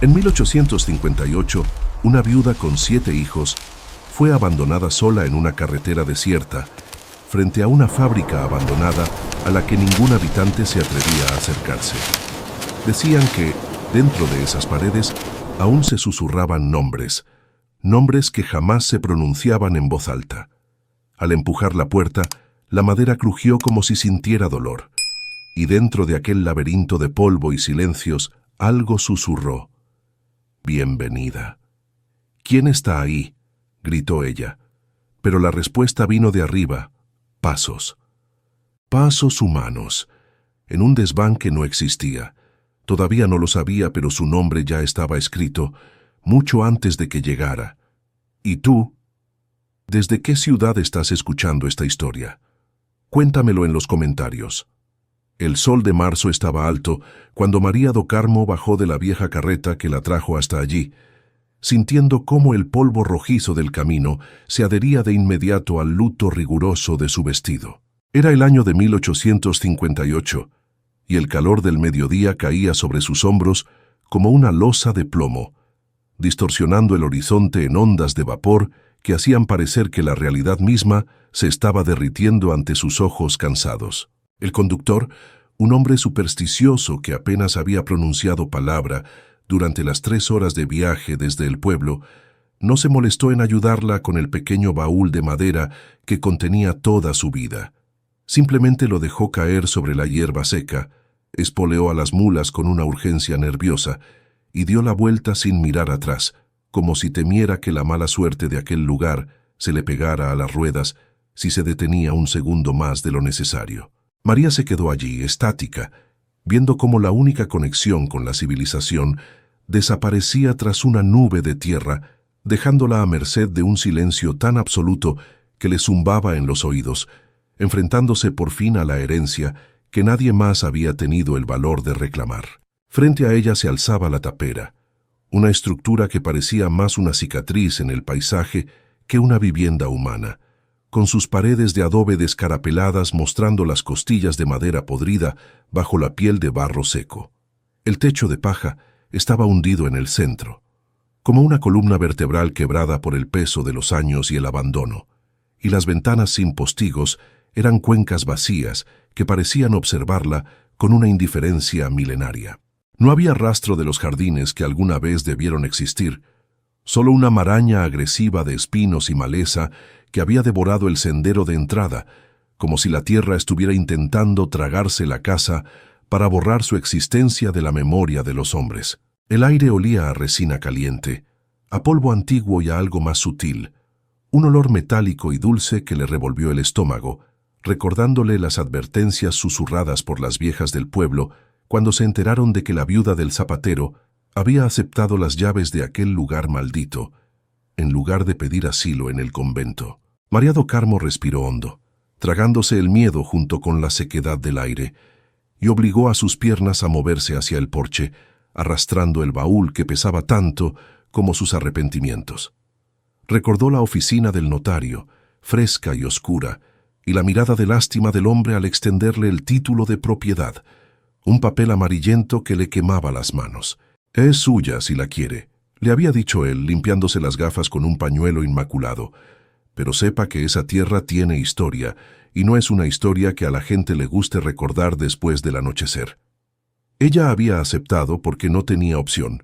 En 1858, una viuda con 7 hijos fue abandonada sola en una carretera desierta, frente a una fábrica abandonada a la que ningún habitante se atrevía a acercarse. Decían que, dentro de esas paredes, aún se susurraban nombres que jamás se pronunciaban en voz alta. Al empujar la puerta, la madera crujió como si sintiera dolor, y dentro de aquel laberinto de polvo y silencios, algo susurró: «Bienvenida». «¿Quién está ahí?», gritó ella, pero la respuesta vino de arriba: pasos. Pasos humanos, en un desván que no existía. Todavía no lo sabía, pero su nombre ya estaba escrito, mucho antes de que llegara. ¿Y tú? ¿Desde qué ciudad estás escuchando esta historia? Cuéntamelo en los comentarios. El sol de marzo estaba alto cuando María do Carmo bajó de la vieja carreta que la trajo hasta allí, sintiendo cómo el polvo rojizo del camino se adhería de inmediato al luto riguroso de su vestido. Era el año de 1858, y el calor del mediodía caía sobre sus hombros como una losa de plomo, distorsionando el horizonte en ondas de vapor que hacían parecer que la realidad misma se estaba derritiendo ante sus ojos cansados. El conductor, un hombre supersticioso que apenas había pronunciado palabra durante las 3 horas de viaje desde el pueblo, no se molestó en ayudarla con el pequeño baúl de madera que contenía toda su vida. Simplemente lo dejó caer sobre la hierba seca, espoleó a las mulas con una urgencia nerviosa y dio la vuelta sin mirar atrás, como si temiera que la mala suerte de aquel lugar se le pegara a las ruedas si se detenía un segundo más de lo necesario. María se quedó allí, estática, viendo cómo la única conexión con la civilización desaparecía tras una nube de tierra, dejándola a merced de un silencio tan absoluto que le zumbaba en los oídos, enfrentándose por fin a la herencia que nadie más había tenido el valor de reclamar. Frente a ella se alzaba la tapera, una estructura que parecía más una cicatriz en el paisaje que una vivienda humana, con sus paredes de adobe descarapeladas mostrando las costillas de madera podrida bajo la piel de barro seco. El techo de paja estaba hundido en el centro, como una columna vertebral quebrada por el peso de los años y el abandono, y las ventanas sin postigos eran cuencas vacías que parecían observarla con una indiferencia milenaria. No había rastro de los jardines que alguna vez debieron existir, solo una maraña agresiva de espinos y maleza que había devorado el sendero de entrada, como si la tierra estuviera intentando tragarse la casa para borrar su existencia de la memoria de los hombres. El aire olía a resina caliente, a polvo antiguo y a algo más sutil, un olor metálico y dulce que le revolvió el estómago, recordándole las advertencias susurradas por las viejas del pueblo cuando se enteraron de que la viuda del zapatero había aceptado las llaves de aquel lugar maldito, en lugar de pedir asilo en el convento. María do Carmo respiró hondo, tragándose el miedo junto con la sequedad del aire, y obligó a sus piernas a moverse hacia el porche, arrastrando el baúl que pesaba tanto como sus arrepentimientos. Recordó la oficina del notario, fresca y oscura, y la mirada de lástima del hombre al extenderle el título de propiedad, un papel amarillento que le quemaba las manos. «Es suya si la quiere», le había dicho él, limpiándose las gafas con un pañuelo inmaculado, «pero sepa que esa tierra tiene historia, y no es una historia que a la gente le guste recordar después del anochecer». Ella había aceptado porque no tenía opción.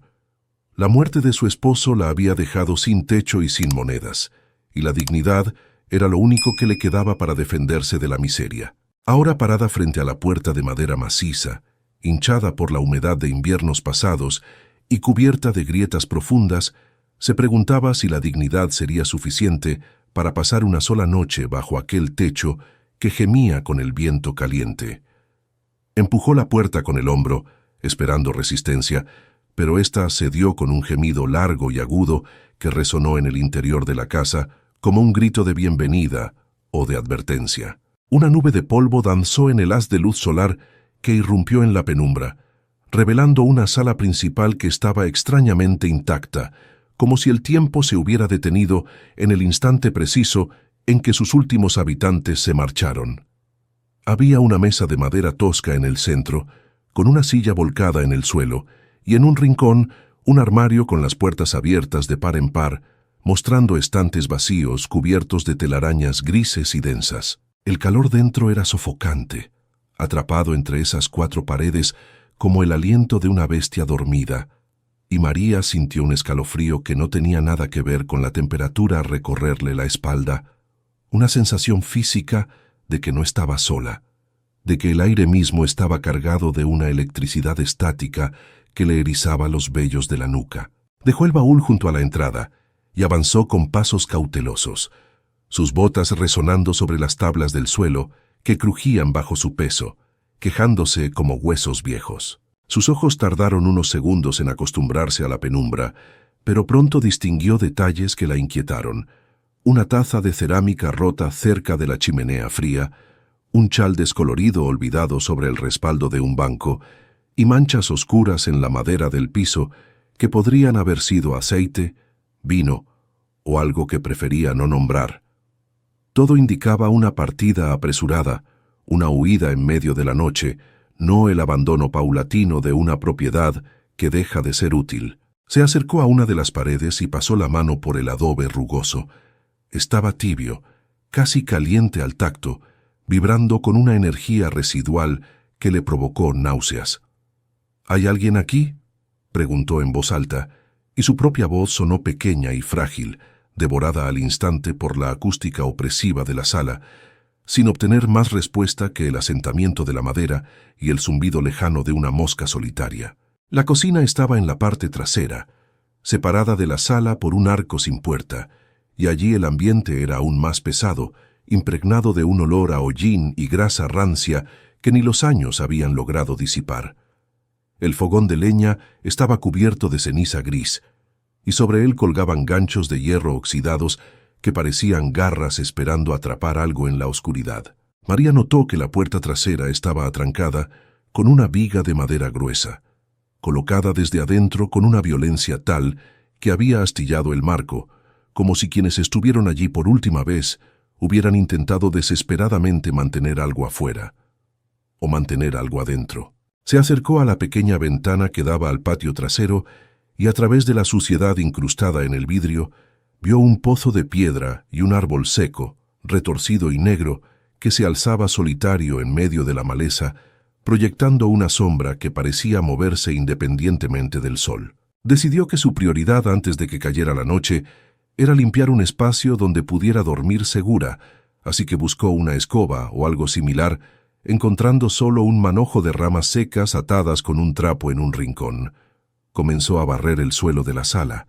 La muerte de su esposo la había dejado sin techo y sin monedas, y la dignidad era lo único que le quedaba para defenderse de la miseria. Ahora parada frente a la puerta de madera maciza, hinchada por la humedad de inviernos pasados y cubierta de grietas profundas, se preguntaba si la dignidad sería suficiente para pasar una sola noche bajo aquel techo que gemía con el viento caliente. Empujó la puerta con el hombro, esperando resistencia, pero ésta cedió con un gemido largo y agudo que resonó en el interior de la casa como un grito de bienvenida o de advertencia. Una nube de polvo danzó en el haz de luz solar que irrumpió en la penumbra, revelando una sala principal que estaba extrañamente intacta, como si el tiempo se hubiera detenido en el instante preciso en que sus últimos habitantes se marcharon. Había una mesa de madera tosca en el centro, con una silla volcada en el suelo, y en un rincón Un armario con las puertas abiertas de par en par, mostrando estantes vacíos cubiertos de telarañas grises y densas. El calor dentro era sofocante, atrapado entre esas 4 paredes como el aliento de una bestia dormida, y María sintió un escalofrío que no tenía nada que ver con la temperatura a recorrerle la espalda, una sensación física de que no estaba sola, de que el aire mismo estaba cargado de una electricidad estática que le erizaba los vellos de la nuca. Dejó el baúl junto a la entrada y avanzó con pasos cautelosos, sus botas resonando sobre las tablas del suelo que crujían bajo su peso, quejándose como huesos viejos. Sus ojos tardaron unos segundos en acostumbrarse a la penumbra, pero pronto distinguió detalles que la inquietaron: una taza de cerámica rota cerca de la chimenea fría, un chal descolorido olvidado sobre el respaldo de un banco y manchas oscuras en la madera del piso que podrían haber sido aceite, vino o algo que prefería no nombrar. Todo indicaba una partida apresurada, una huida en medio de la noche, no el abandono paulatino de una propiedad que deja de ser útil. Se acercó a una de las paredes y pasó la mano por el adobe rugoso. Estaba tibio, casi caliente al tacto, vibrando con una energía residual que le provocó náuseas. ¿Hay alguien aquí?, preguntó en voz alta, y su propia voz sonó pequeña y frágil, devorada al instante por la acústica opresiva de la sala, sin obtener más respuesta que el asentamiento de la madera y el zumbido lejano de una mosca solitaria. La cocina estaba en la parte trasera, separada de la sala por un arco sin puerta, y allí el ambiente era aún más pesado, impregnado de un olor a hollín y grasa rancia que ni los años habían logrado disipar. El fogón de leña estaba cubierto de ceniza gris, y sobre él colgaban ganchos de hierro oxidados que parecían garras esperando atrapar algo en la oscuridad. María notó que la puerta trasera estaba atrancada con una viga de madera gruesa, colocada desde adentro con una violencia tal que había astillado el marco, como si quienes estuvieron allí por última vez hubieran intentado desesperadamente mantener algo afuera, o mantener algo adentro. Se acercó a la pequeña ventana que daba al patio trasero y a través de la suciedad incrustada en el vidrio, vio un pozo de piedra y un árbol seco, retorcido y negro, que se alzaba solitario en medio de la maleza, proyectando una sombra que parecía moverse independientemente del sol. Decidió que su prioridad antes de que cayera la noche era limpiar un espacio donde pudiera dormir segura, así que buscó una escoba o algo similar, encontrando solo un manojo de ramas secas atadas con un trapo en un rincón. Comenzó a barrer el suelo de la sala,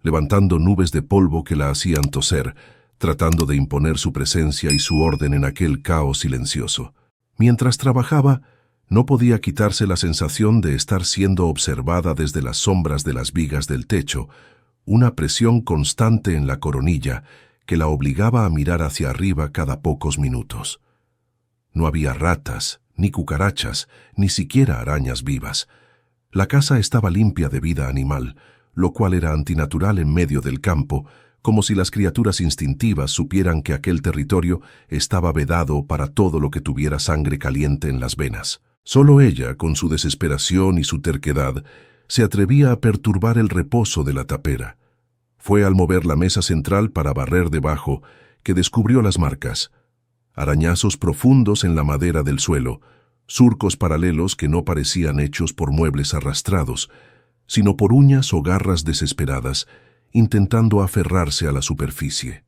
levantando nubes de polvo que la hacían toser, tratando de imponer su presencia y su orden en aquel caos silencioso. Mientras trabajaba, no podía quitarse la sensación de estar siendo observada desde las sombras de las vigas del techo, una presión constante en la coronilla que la obligaba a mirar hacia arriba cada pocos minutos. No había ratas, ni cucarachas, ni siquiera arañas vivas. La casa estaba limpia de vida animal, lo cual era antinatural en medio del campo, como si las criaturas instintivas supieran que aquel territorio estaba vedado para todo lo que tuviera sangre caliente en las venas. Solo ella, con su desesperación y su terquedad, se atrevía a perturbar el reposo de la tapera. Fue al mover la mesa central para barrer debajo que descubrió las marcas: arañazos profundos en la madera del suelo, surcos paralelos que no parecían hechos por muebles arrastrados, sino por uñas o garras desesperadas, intentando aferrarse a la superficie.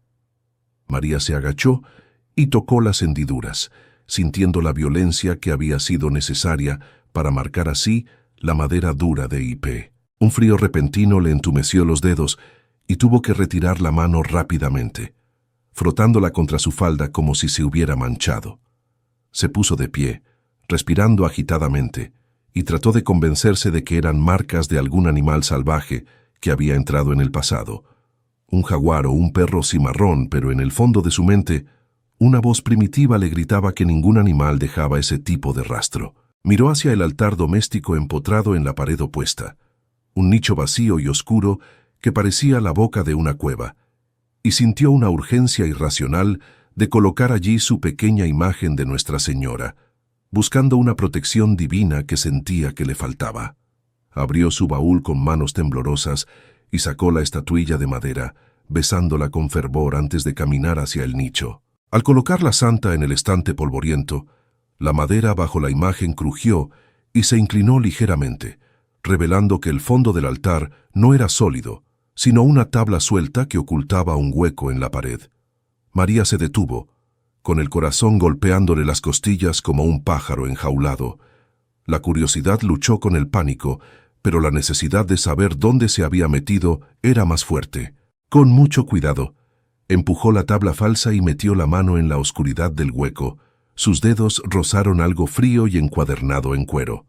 María se agachó y tocó las hendiduras, sintiendo la violencia que había sido necesaria para marcar así la madera dura de hipé. Un frío repentino le entumeció los dedos y tuvo que retirar la mano rápidamente, frotándola contra su falda como si se hubiera manchado. Se puso de pie, respirando agitadamente, y trató de convencerse de que eran marcas de algún animal salvaje que había entrado en el pasado, un jaguar o un perro cimarrón, pero en el fondo de su mente, una voz primitiva le gritaba que ningún animal dejaba ese tipo de rastro. Miró hacia el altar doméstico empotrado en la pared opuesta, un nicho vacío y oscuro que parecía la boca de una cueva, y sintió una urgencia irracional de colocar allí su pequeña imagen de Nuestra Señora, buscando una protección divina que sentía que le faltaba. Abrió su baúl con manos temblorosas y sacó la estatuilla de madera, besándola con fervor antes de caminar hacia el nicho. Al colocar la santa en el estante polvoriento, la madera bajo la imagen crujió y se inclinó ligeramente, revelando que el fondo del altar no era sólido, sino una tabla suelta que ocultaba un hueco en la pared. María se detuvo, con el corazón golpeándole las costillas como un pájaro enjaulado. La curiosidad luchó con el pánico, pero la necesidad de saber dónde se había metido era más fuerte. Con mucho cuidado, empujó la tabla falsa y metió la mano en la oscuridad del hueco. Sus dedos rozaron algo frío y encuadernado en cuero.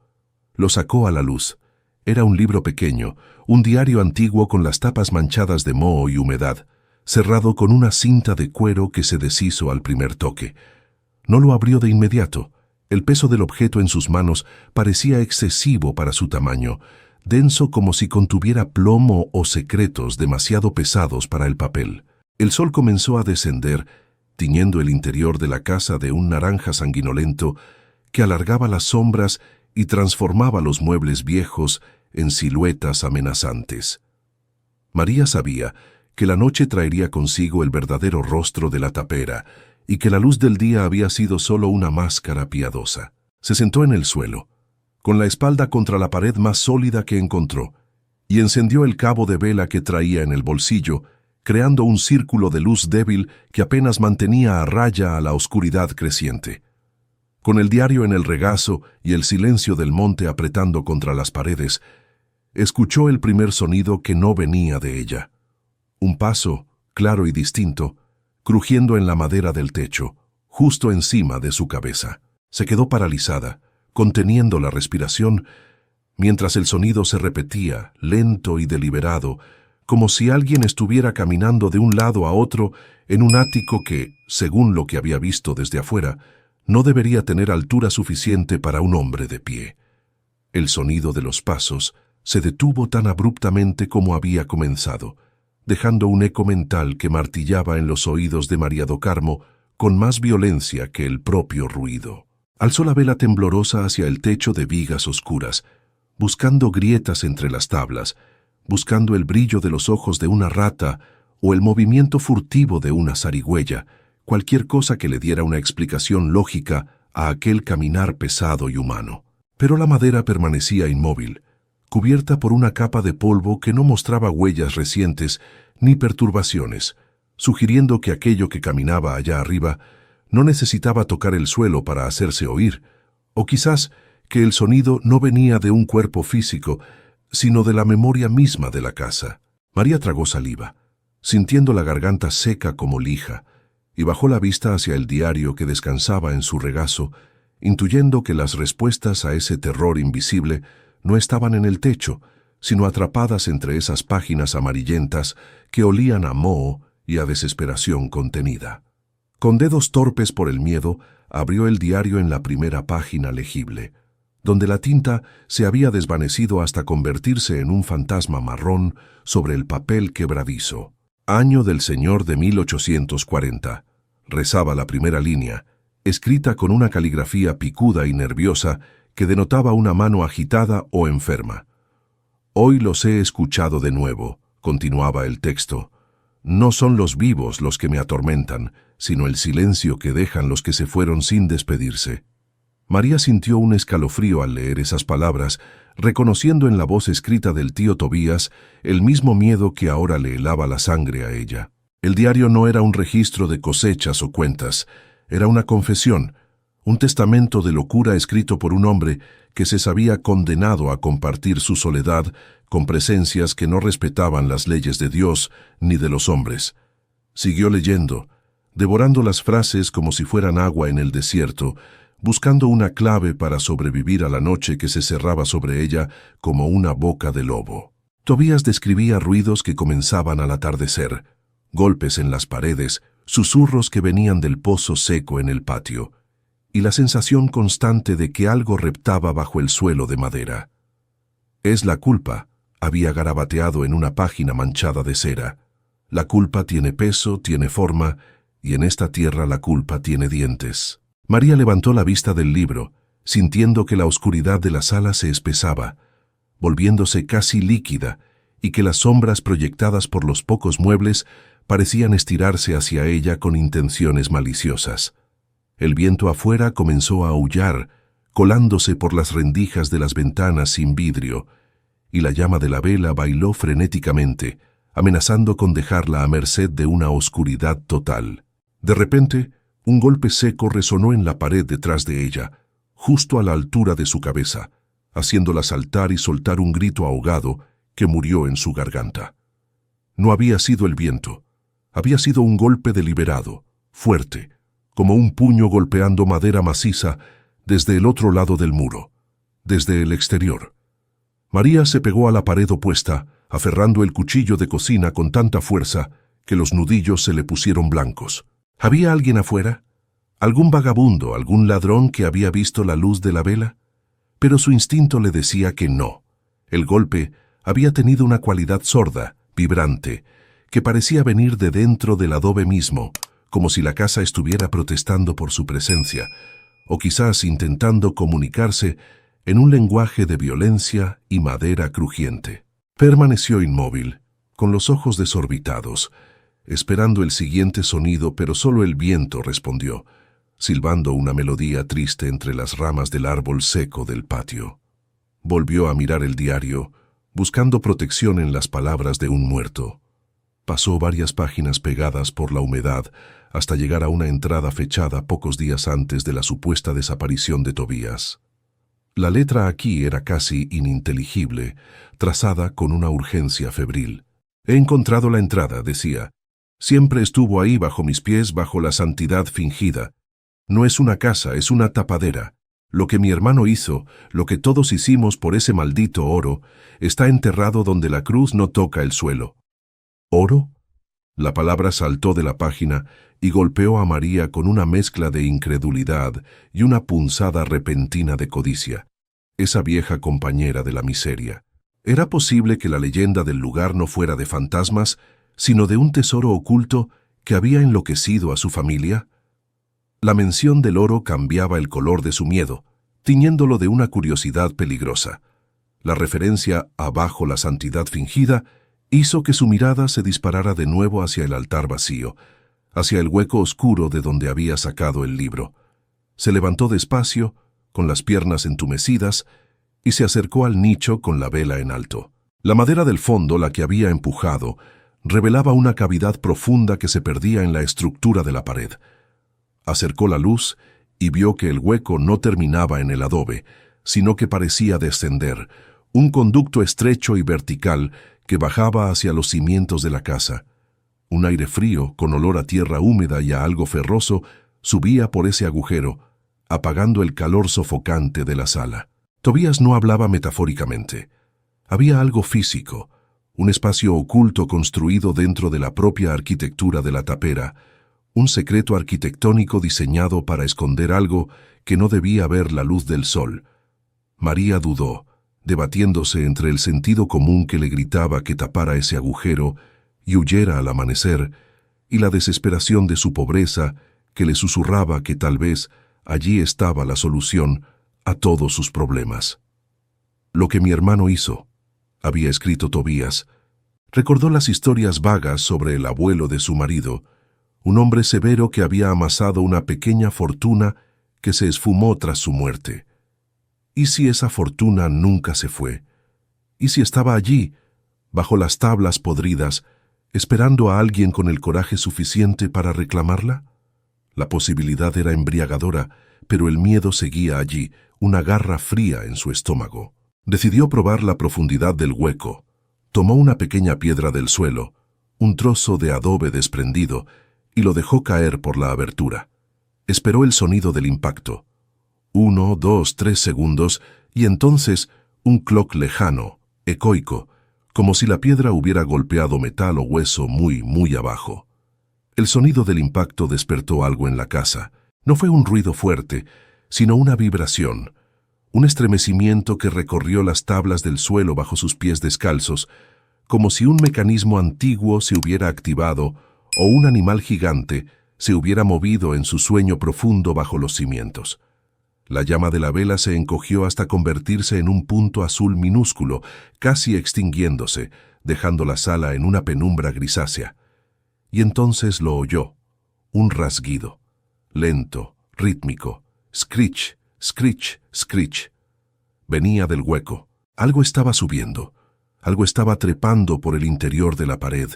Lo sacó a la luz. Era un libro pequeño, un diario antiguo con las tapas manchadas de moho y humedad, cerrado con una cinta de cuero que se deshizo al primer toque. No lo abrió de inmediato. El peso del objeto en sus manos parecía excesivo para su tamaño, denso como si contuviera plomo o secretos demasiado pesados para el papel. El sol comenzó a descender, tiñendo el interior de la casa de un naranja sanguinolento que alargaba las sombras y transformaba los muebles viejos en siluetas amenazantes. María sabía que la noche traería consigo el verdadero rostro de la tapera y que la luz del día había sido solo una máscara piadosa. Se sentó en el suelo, con la espalda contra la pared más sólida que encontró, y encendió el cabo de vela que traía en el bolsillo, creando un círculo de luz débil que apenas mantenía a raya a la oscuridad creciente. Con el diario en el regazo y el silencio del monte apretando contra las paredes, escuchó el primer sonido que no venía de ella. Un paso, claro y distinto, crujiendo en la madera del techo, justo encima de su cabeza. Se quedó paralizada, conteniendo la respiración, mientras el sonido se repetía, lento y deliberado, como si alguien estuviera caminando de un lado a otro en un ático que, según lo que había visto desde afuera, no debería tener altura suficiente para un hombre de pie. El sonido de los pasos se detuvo tan abruptamente como había comenzado, dejando un eco mental que martillaba en los oídos de María do Carmo con más violencia que el propio ruido. Alzó la vela temblorosa hacia el techo de vigas oscuras, buscando grietas entre las tablas, buscando el brillo de los ojos de una rata o el movimiento furtivo de una zarigüeya, cualquier cosa que le diera una explicación lógica a aquel caminar pesado y humano. Pero la madera permanecía inmóvil, cubierta por una capa de polvo que no mostraba huellas recientes ni perturbaciones, sugiriendo que aquello que caminaba allá arriba no necesitaba tocar el suelo para hacerse oír, o quizás que el sonido no venía de un cuerpo físico, sino de la memoria misma de la casa. María tragó saliva, sintiendo la garganta seca como lija, y bajó la vista hacia el diario que descansaba en su regazo, intuyendo que las respuestas a ese terror invisible no estaban en el techo, sino atrapadas entre esas páginas amarillentas que olían a moho y a desesperación contenida. Con dedos torpes por el miedo, abrió el diario en la primera página legible, donde la tinta se había desvanecido hasta convertirse en un fantasma marrón sobre el papel quebradizo. Año del Señor de 1840. Rezaba la primera línea, escrita con una caligrafía picuda y nerviosa que denotaba una mano agitada o enferma. Hoy los he escuchado de nuevo, continuaba el texto. No son los vivos los que me atormentan, sino el silencio que dejan los que se fueron sin despedirse. María sintió un escalofrío al leer esas palabras, reconociendo en la voz escrita del tío Tobías el mismo miedo que ahora le helaba la sangre a ella. El diario no era un registro de cosechas o cuentas, era una confesión, un testamento de locura escrito por un hombre que se sabía condenado a compartir su soledad con presencias que no respetaban las leyes de Dios ni de los hombres. Siguió leyendo, devorando las frases como si fueran agua en el desierto, buscando una clave para sobrevivir a la noche que se cerraba sobre ella como una boca de lobo. Tobías describía ruidos que comenzaban al atardecer, golpes en las paredes, susurros que venían del pozo seco en el patio, y la sensación constante de que algo reptaba bajo el suelo de madera. «Es la culpa», había garabateado en una página manchada de cera. «La culpa tiene peso, tiene forma, y en esta tierra la culpa tiene dientes». María levantó la vista del libro, sintiendo que la oscuridad de la sala se espesaba. volviéndose casi líquida, y que las sombras proyectadas por los pocos muebles parecían estirarse hacia ella con intenciones maliciosas. El viento afuera comenzó a aullar, colándose por las rendijas de las ventanas sin vidrio, y la llama de la vela bailó frenéticamente, amenazando con dejarla a merced de una oscuridad total. De repente, un golpe seco resonó en la pared detrás de ella, justo a la altura de su cabeza, haciéndola saltar y soltar un grito ahogado que murió en su garganta. No había sido el viento, había sido un golpe deliberado, fuerte, como un puño golpeando madera maciza desde el otro lado del muro, desde el exterior. María se pegó a la pared opuesta, aferrando el cuchillo de cocina con tanta fuerza que los nudillos se le pusieron blancos. ¿Había alguien afuera? ¿Algún vagabundo, algún ladrón que había visto la luz de la vela? Pero su instinto le decía que no. El golpe había tenido una cualidad sorda, vibrante, que parecía venir de dentro del adobe mismo, como si la casa estuviera protestando por su presencia, o quizás intentando comunicarse en un lenguaje de violencia y madera crujiente. Permaneció inmóvil, con los ojos desorbitados, esperando el siguiente sonido, pero solo el viento respondió, silbando una melodía triste entre las ramas del árbol seco del patio. Volvió a mirar el diario, buscando protección en las palabras de un muerto. Pasó varias páginas pegadas por la humedad hasta llegar a una entrada fechada pocos días antes de la supuesta desaparición de Tobías. La letra aquí era casi ininteligible, trazada con una urgencia febril. «He encontrado la entrada», decía. «Siempre estuvo ahí bajo mis pies, bajo la santidad fingida. No es una casa, es una tapadera. Lo que mi hermano hizo, lo que todos hicimos por ese maldito oro, está enterrado donde la cruz no toca el suelo». ¿Oro? La palabra saltó de la página y golpeó a María con una mezcla de incredulidad y una punzada repentina de codicia. Esa vieja compañera de la miseria. ¿Era posible que la leyenda del lugar no fuera de fantasmas, sino de un tesoro oculto que había enloquecido a su familia? La mención del oro cambiaba el color de su miedo, tiñéndolo de una curiosidad peligrosa. La referencia a bajo la santidad fingida hizo que su mirada se disparara de nuevo hacia el altar vacío, hacia el hueco oscuro de donde había sacado el libro. Se levantó despacio, con las piernas entumecidas, y se acercó al nicho con la vela en alto. La madera del fondo, la que había empujado, revelaba una cavidad profunda que se perdía en la estructura de la pared. Acercó la luz y vio que el hueco no terminaba en el adobe, sino que parecía descender, un conducto estrecho y vertical que bajaba hacia los cimientos de la casa. Un aire frío, con olor a tierra húmeda y a algo ferroso, subía por ese agujero, apagando el calor sofocante de la sala. Tobías no hablaba metafóricamente. Había algo físico, un espacio oculto construido dentro de la propia arquitectura de la tapera, un secreto arquitectónico diseñado para esconder algo que no debía ver la luz del sol. María dudó, debatiéndose entre el sentido común que le gritaba que tapara ese agujero y huyera al amanecer, y la desesperación de su pobreza que le susurraba que tal vez allí estaba la solución a todos sus problemas. «Lo que mi hermano hizo», había escrito Tobías, recordó las historias vagas sobre el abuelo de su marido, un hombre severo que había amasado una pequeña fortuna que se esfumó tras su muerte. ¿Y si esa fortuna nunca se fue? ¿Y si estaba allí, bajo las tablas podridas, esperando a alguien con el coraje suficiente para reclamarla? La posibilidad era embriagadora, pero el miedo seguía allí, una garra fría en su estómago. Decidió probar la profundidad del hueco. Tomó una pequeña piedra del suelo, un trozo de adobe desprendido, y lo dejó caer por la abertura. Esperó el sonido del impacto. 1, 2, 3 segundos, y entonces un cloc lejano, ecoico, como si la piedra hubiera golpeado metal o hueso muy, muy abajo. El sonido del impacto despertó algo en la casa. No fue un ruido fuerte, sino una vibración, un estremecimiento que recorrió las tablas del suelo bajo sus pies descalzos, como si un mecanismo antiguo se hubiera activado o un animal gigante se hubiera movido en su sueño profundo bajo los cimientos. La llama de la vela se encogió hasta convertirse en un punto azul minúsculo, casi extinguiéndose, dejando la sala en una penumbra grisácea. Y entonces lo oyó, un rasguido, lento, rítmico, screech, screech, screech. Venía del hueco. Algo estaba subiendo, algo estaba trepando por el interior de la pared,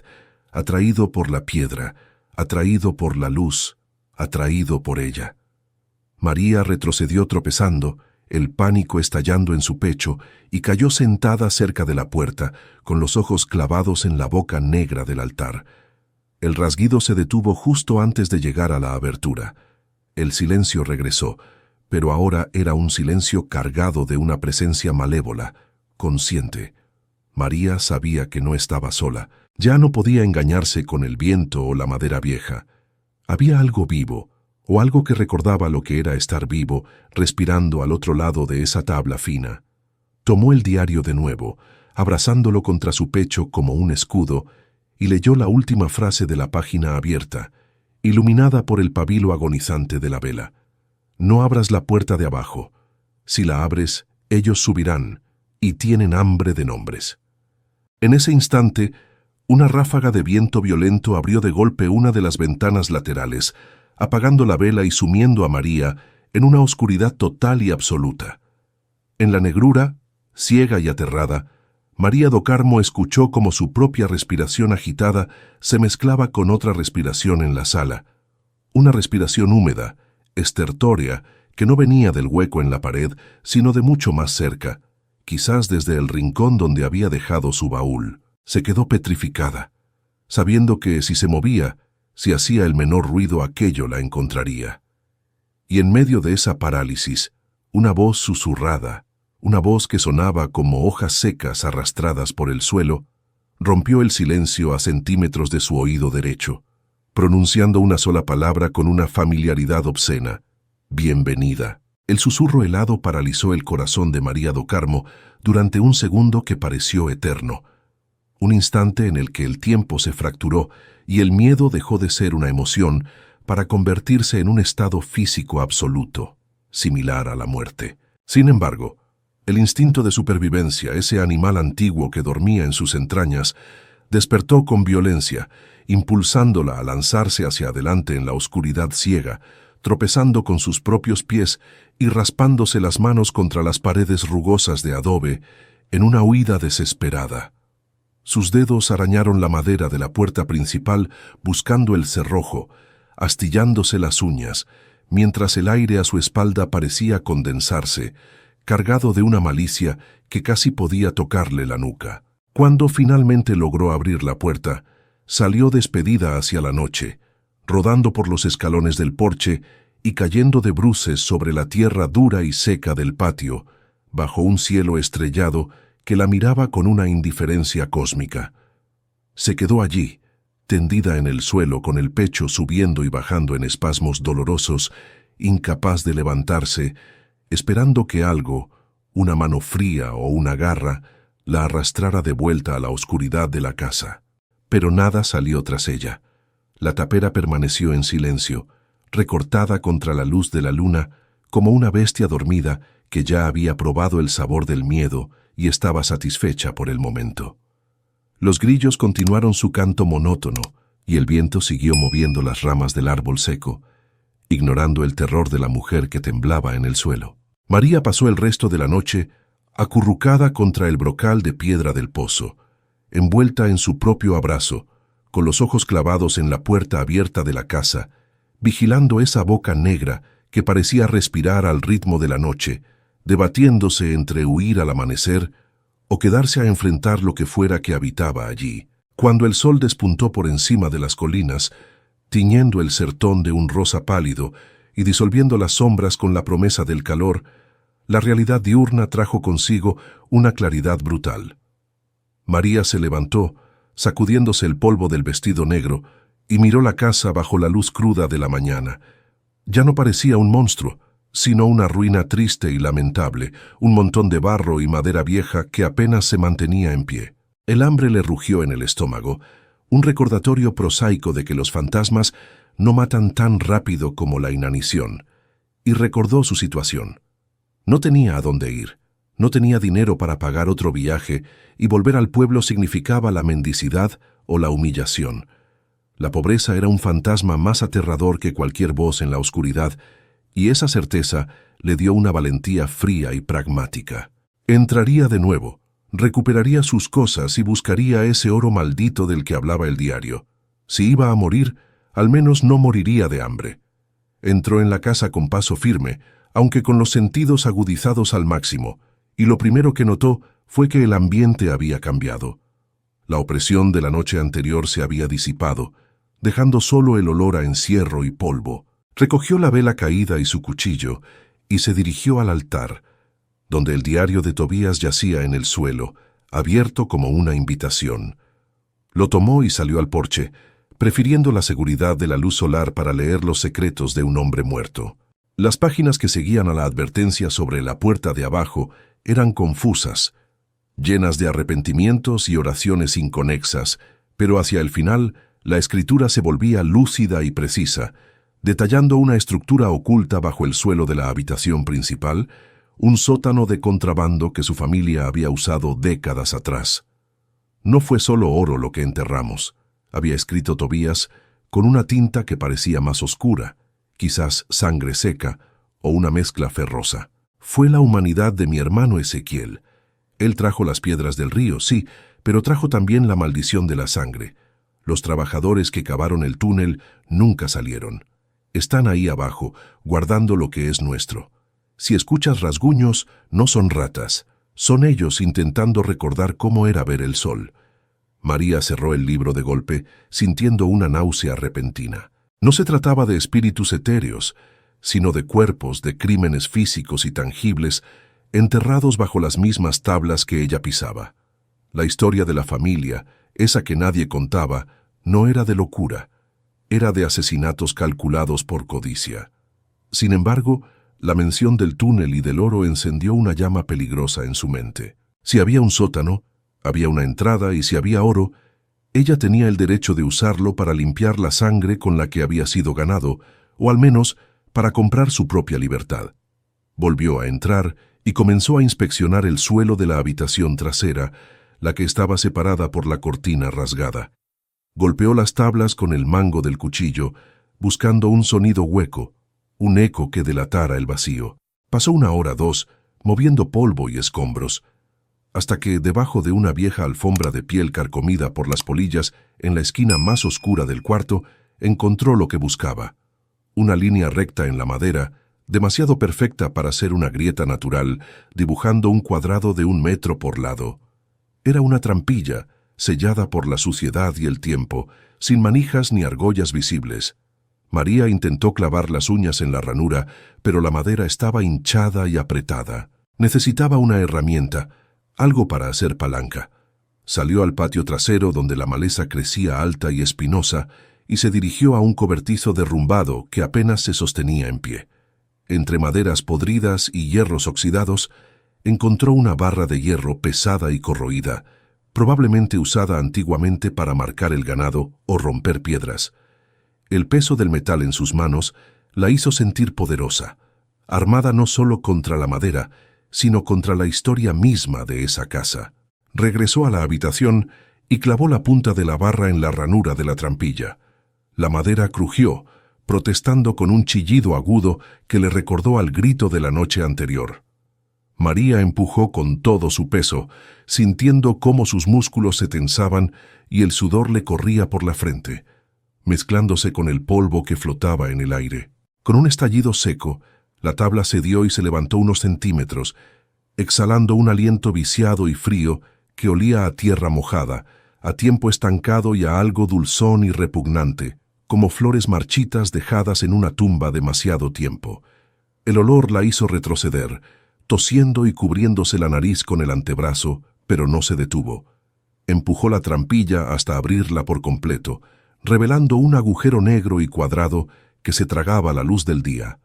atraído por la piedra, atraído por la luz, atraído por ella. María retrocedió tropezando, el pánico estallando en su pecho, y cayó sentada cerca de la puerta, con los ojos clavados en la boca negra del altar. El rasguido se detuvo justo antes de llegar a la abertura. El silencio regresó, pero ahora era un silencio cargado de una presencia malévola, consciente. María sabía que no estaba sola. Ya no podía engañarse con el viento o la madera vieja. Había algo vivo, o algo que recordaba lo que era estar vivo, respirando al otro lado de esa tabla fina. Tomó el diario de nuevo, abrazándolo contra su pecho como un escudo, y leyó la última frase de la página abierta, iluminada por el pabilo agonizante de la vela. No abras la puerta de abajo. Si la abres, ellos subirán, y tienen hambre de nombres. En ese instante, una ráfaga de viento violento abrió de golpe una de las ventanas laterales, apagando la vela y sumiendo a María en una oscuridad total y absoluta. En la negrura, ciega y aterrada, María do Carmo escuchó como su propia respiración agitada se mezclaba con otra respiración en la sala, una respiración húmeda, estertórea, que no venía del hueco en la pared, sino de mucho más cerca, quizás desde el rincón donde había dejado su baúl. Se quedó petrificada, sabiendo que si se movía, si hacía el menor ruido, aquello la encontraría. Y en medio de esa parálisis, una voz susurrada, una voz que sonaba como hojas secas arrastradas por el suelo, rompió el silencio a centímetros de su oído derecho, pronunciando una sola palabra con una familiaridad obscena: bienvenida. El susurro helado paralizó el corazón de María do Carmo durante un segundo que pareció eterno, un instante en el que el tiempo se fracturó y el miedo dejó de ser una emoción para convertirse en un estado físico absoluto, similar a la muerte. Sin embargo, el instinto de supervivencia, ese animal antiguo que dormía en sus entrañas, despertó con violencia, impulsándola a lanzarse hacia adelante en la oscuridad ciega, tropezando con sus propios pies y raspándose las manos contra las paredes rugosas de adobe en una huida desesperada. Sus dedos arañaron la madera de la puerta principal buscando el cerrojo, astillándose las uñas, mientras el aire a su espalda parecía condensarse, cargado de una malicia que casi podía tocarle la nuca. Cuando finalmente logró abrir la puerta, salió despedida hacia la noche, rodando por los escalones del porche y cayendo de bruces sobre la tierra dura y seca del patio, bajo un cielo estrellado que la miraba con una indiferencia cósmica. Se quedó allí, tendida en el suelo con el pecho subiendo y bajando en espasmos dolorosos, incapaz de levantarse, esperando que algo, una mano fría o una garra, la arrastrara de vuelta a la oscuridad de la casa. Pero nada salió tras ella. La tapera permaneció en silencio, recortada contra la luz de la luna, como una bestia dormida que ya había probado el sabor del miedo y estaba satisfecha por el momento. Los grillos continuaron su canto monótono y el viento siguió moviendo las ramas del árbol seco, ignorando el terror de la mujer que temblaba en el suelo. María pasó el resto de la noche acurrucada contra el brocal de piedra del pozo, envuelta en su propio abrazo, con los ojos clavados en la puerta abierta de la casa, vigilando esa boca negra que parecía respirar al ritmo de la noche, debatiéndose entre huir al amanecer o quedarse a enfrentar lo que fuera que habitaba allí. Cuando el sol despuntó por encima de las colinas, tiñendo el sertón de un rosa pálido y disolviendo las sombras con la promesa del calor, la realidad diurna trajo consigo una claridad brutal. María se levantó, sacudiéndose el polvo del vestido negro, y miró la casa bajo la luz cruda de la mañana. Ya no parecía un monstruo, sino una ruina triste y lamentable, un montón de barro y madera vieja que apenas se mantenía en pie. El hambre le rugió en el estómago, un recordatorio prosaico de que los fantasmas no matan tan rápido como la inanición, y recordó su situación. No tenía a dónde ir. No tenía dinero para pagar otro viaje y volver al pueblo significaba la mendicidad o la humillación. La pobreza era un fantasma más aterrador que cualquier voz en la oscuridad, y esa certeza le dio una valentía fría y pragmática. Entraría de nuevo, recuperaría sus cosas y buscaría ese oro maldito del que hablaba el diario. Si iba a morir, al menos no moriría de hambre. Entró en la casa con paso firme, aunque con los sentidos agudizados al máximo, y lo primero que notó fue que el ambiente había cambiado. La opresión de la noche anterior se había disipado, dejando solo el olor a encierro y polvo. Recogió la vela caída y su cuchillo, y se dirigió al altar, donde el diario de Tobías yacía en el suelo, abierto como una invitación. Lo tomó y salió al porche, prefiriendo la seguridad de la luz solar para leer los secretos de un hombre muerto. Las páginas que seguían a la advertencia sobre la puerta de abajo eran confusas, llenas de arrepentimientos y oraciones inconexas, pero hacia el final la escritura se volvía lúcida y precisa, detallando una estructura oculta bajo el suelo de la habitación principal, un sótano de contrabando que su familia había usado décadas atrás. No fue solo oro lo que enterramos, había escrito Tobías con una tinta que parecía más oscura, quizás sangre seca o una mezcla ferrosa. Fue la humanidad de mi hermano Ezequiel. Él trajo las piedras del río, sí, pero trajo también la maldición de la sangre. Los trabajadores que cavaron el túnel nunca salieron. Están ahí abajo, guardando lo que es nuestro. Si escuchas rasguños, no son ratas, son ellos intentando recordar cómo era ver el sol. María cerró el libro de golpe, sintiendo una náusea repentina. No se trataba de espíritus etéreos, sino de cuerpos, de crímenes físicos y tangibles, enterrados bajo las mismas tablas que ella pisaba. La historia de la familia, esa que nadie contaba, no era de locura, era de asesinatos calculados por codicia. Sin embargo, la mención del túnel y del oro encendió una llama peligrosa en su mente. Si había un sótano, había una entrada, y si había oro, ella tenía el derecho de usarlo para limpiar la sangre con la que había sido ganado, o al menos para comprar su propia libertad. Volvió a entrar y comenzó a inspeccionar el suelo de la habitación trasera, la que estaba separada por la cortina rasgada. Golpeó las tablas con el mango del cuchillo, buscando un sonido hueco, un eco que delatara el vacío. Pasó 1 hora, 2, moviendo polvo y escombros, hasta que, debajo de una vieja alfombra de piel carcomida por las polillas en la esquina más oscura del cuarto, encontró lo que buscaba. Una línea recta en la madera, demasiado perfecta para ser una grieta natural, dibujando un cuadrado de 1 metro por lado. Era una trampilla, sellada por la suciedad y el tiempo, sin manijas ni argollas visibles. María intentó clavar las uñas en la ranura, pero la madera estaba hinchada y apretada. Necesitaba una herramienta, algo para hacer palanca. Salió al patio trasero donde la maleza crecía alta y espinosa y se dirigió a un cobertizo derrumbado que apenas se sostenía en pie. Entre maderas podridas y hierros oxidados, encontró una barra de hierro pesada y corroída, probablemente usada antiguamente para marcar el ganado o romper piedras. El peso del metal en sus manos la hizo sentir poderosa, armada no solo contra la madera, sino contra la historia misma de esa casa. Regresó a la habitación y clavó la punta de la barra en la ranura de la trampilla. La madera crujió, protestando con un chillido agudo que le recordó al grito de la noche anterior. María empujó con todo su peso, sintiendo cómo sus músculos se tensaban y el sudor le corría por la frente, mezclándose con el polvo que flotaba en el aire. Con un estallido seco, la tabla cedió y se levantó unos centímetros, exhalando un aliento viciado y frío que olía a tierra mojada, a tiempo estancado y a algo dulzón y repugnante, como flores marchitas dejadas en una tumba demasiado tiempo. El olor la hizo retroceder, tosiendo y cubriéndose la nariz con el antebrazo, pero no se detuvo. Empujó la trampilla hasta abrirla por completo, revelando un agujero negro y cuadrado que se tragaba la luz del día.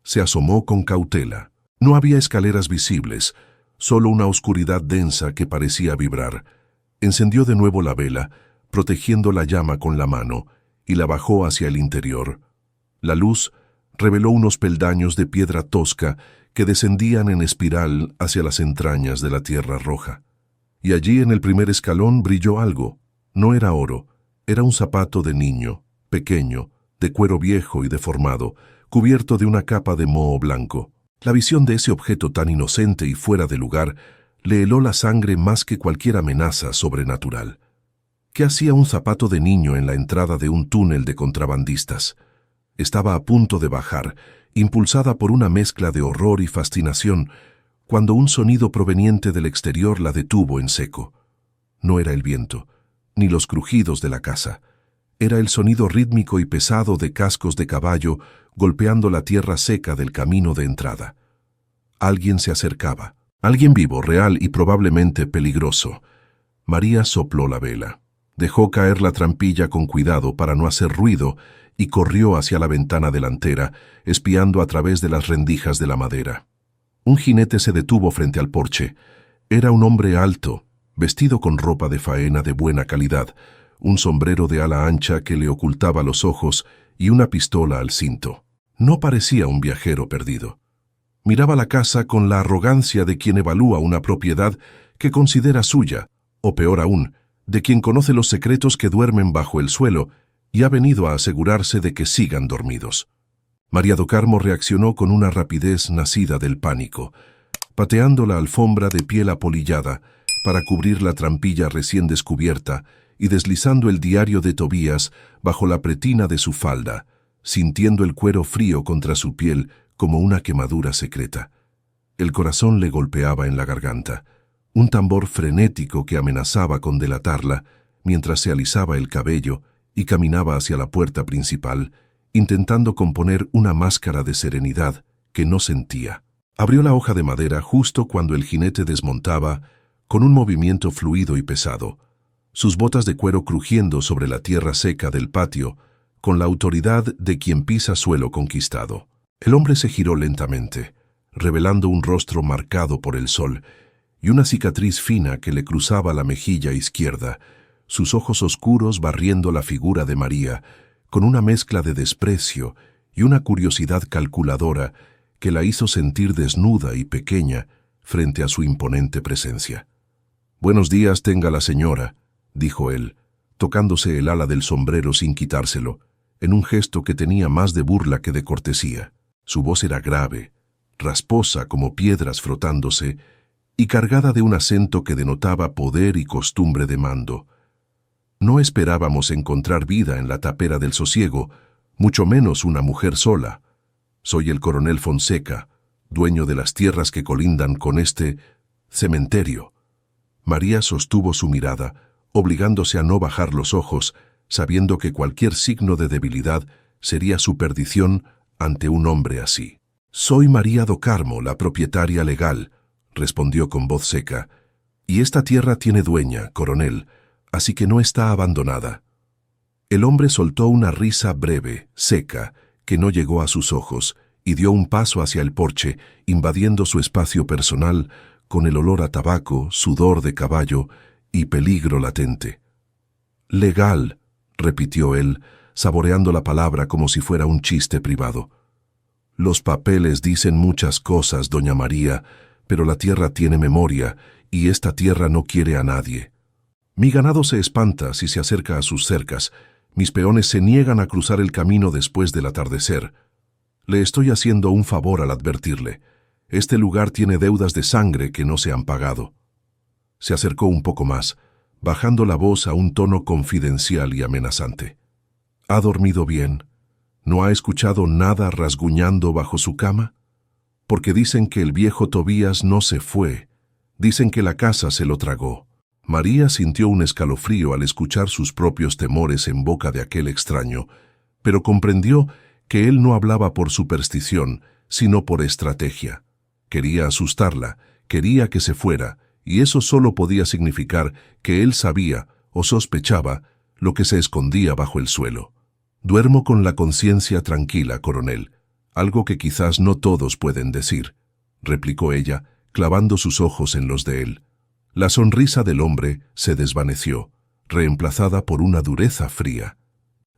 Se asomó con cautela. No había escaleras visibles, solo una oscuridad densa que parecía vibrar. Encendió de nuevo la vela, protegiendo la llama con la mano, y la bajó hacia el interior. La luz reveló unos peldaños de piedra tosca que descendían en espiral hacia las entrañas de la tierra roja. Y allí en el primer escalón brilló algo. No era oro, era un zapato de niño, pequeño, de cuero viejo y deformado, cubierto de una capa de moho blanco. La visión de ese objeto tan inocente y fuera de lugar le heló la sangre más que cualquier amenaza sobrenatural. ¿Qué hacía un zapato de niño en la entrada de un túnel de contrabandistas? Estaba a punto de bajar, impulsada por una mezcla de horror y fascinación, cuando un sonido proveniente del exterior la detuvo en seco. No era el viento, ni los crujidos de la casa. Era el sonido rítmico y pesado de cascos de caballo golpeando la tierra seca del camino de entrada. Alguien se acercaba. Alguien vivo, real y probablemente peligroso. María sopló la vela. Dejó caer la trampilla con cuidado para no hacer ruido y corrió hacia la ventana delantera, espiando a través de las rendijas de la madera. Un jinete se detuvo frente al porche. Era un hombre alto, vestido con ropa de faena de buena calidad, un sombrero de ala ancha que le ocultaba los ojos y una pistola al cinto. No parecía un viajero perdido. Miraba la casa con la arrogancia de quien evalúa una propiedad que considera suya, o peor aún, de quien conoce los secretos que duermen bajo el suelo y ha venido a asegurarse de que sigan dormidos. María do Carmo reaccionó con una rapidez nacida del pánico, pateando la alfombra de piel apolillada para cubrir la trampilla recién descubierta y deslizando el diario de Tobías bajo la pretina de su falda, sintiendo el cuero frío contra su piel como una quemadura secreta. El corazón le golpeaba en la garganta, un tambor frenético que amenazaba con delatarla mientras se alisaba el cabello y caminaba hacia la puerta principal, intentando componer una máscara de serenidad que no sentía. Abrió la hoja de madera justo cuando el jinete desmontaba, con un movimiento fluido y pesado, sus botas de cuero crujiendo sobre la tierra seca del patio, con la autoridad de quien pisa suelo conquistado. El hombre se giró lentamente, revelando un rostro marcado por el sol y una cicatriz fina que le cruzaba la mejilla izquierda, sus ojos oscuros barriendo la figura de María, con una mezcla de desprecio y una curiosidad calculadora que la hizo sentir desnuda y pequeña frente a su imponente presencia. «Buenos días tenga la señora», dijo él, tocándose el ala del sombrero sin quitárselo, en un gesto que tenía más de burla que de cortesía. Su voz era grave, rasposa como piedras frotándose, y cargada de un acento que denotaba poder y costumbre de mando. No esperábamos encontrar vida en la tapera del sosiego, mucho menos una mujer sola. Soy el coronel Fonseca, dueño de las tierras que colindan con este cementerio. María sostuvo su mirada, obligándose a no bajar los ojos, sabiendo que cualquier signo de debilidad sería su perdición ante un hombre así. «Soy María do Carmo, la propietaria legal», respondió con voz seca, «y esta tierra tiene dueña, coronel, así que no está abandonada». El hombre soltó una risa breve, seca, que no llegó a sus ojos, y dio un paso hacia el porche, invadiendo su espacio personal con el olor a tabaco, sudor de caballo y peligro latente. «Legal», repitió él, saboreando la palabra como si fuera un chiste privado. «Los papeles dicen muchas cosas, doña María, pero la tierra tiene memoria, y esta tierra no quiere a nadie. Mi ganado se espanta si se acerca a sus cercas, mis peones se niegan a cruzar el camino después del atardecer. Le estoy haciendo un favor al advertirle. Este lugar tiene deudas de sangre que no se han pagado». Se acercó un poco más, bajando la voz a un tono confidencial y amenazante. «¿Ha dormido bien? ¿No ha escuchado nada rasguñando bajo su cama? Porque dicen que el viejo Tobías no se fue. Dicen que la casa se lo tragó». María sintió un escalofrío al escuchar sus propios temores en boca de aquel extraño, pero comprendió que él no hablaba por superstición, sino por estrategia. Quería asustarla, quería que se fuera, y eso solo podía significar que él sabía o sospechaba lo que se escondía bajo el suelo. «Duermo con la conciencia tranquila, coronel, algo que quizás no todos pueden decir», replicó ella, clavando sus ojos en los de él. La sonrisa del hombre se desvaneció, reemplazada por una dureza fría.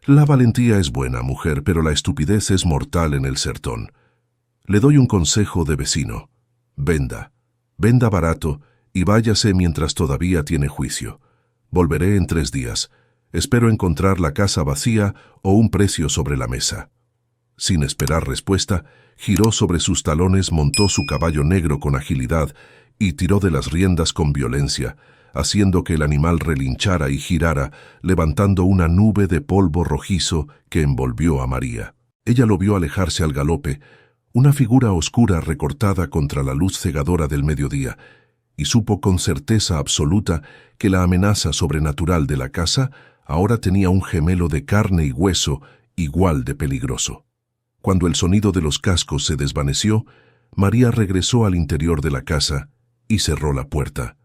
«La valentía es buena, mujer, pero la estupidez es mortal en el sertón. Le doy un consejo de vecino. Venda. Venda barato y váyase mientras todavía tiene juicio. Volveré en 3 días. Espero encontrar la casa vacía o un precio sobre la mesa. Sin esperar respuesta, giró sobre sus talones, montó su caballo negro con agilidad y tiró de las riendas con violencia, haciendo que el animal relinchara y girara, levantando una nube de polvo rojizo que envolvió a María. Ella lo vio alejarse al galope, una figura oscura recortada contra la luz cegadora del mediodía, y supo con certeza absoluta que la amenaza sobrenatural de la casa ahora tenía un gemelo de carne y hueso igual de peligroso. Cuando el sonido de los cascos se desvaneció, María regresó al interior de la casa y cerró la puerta,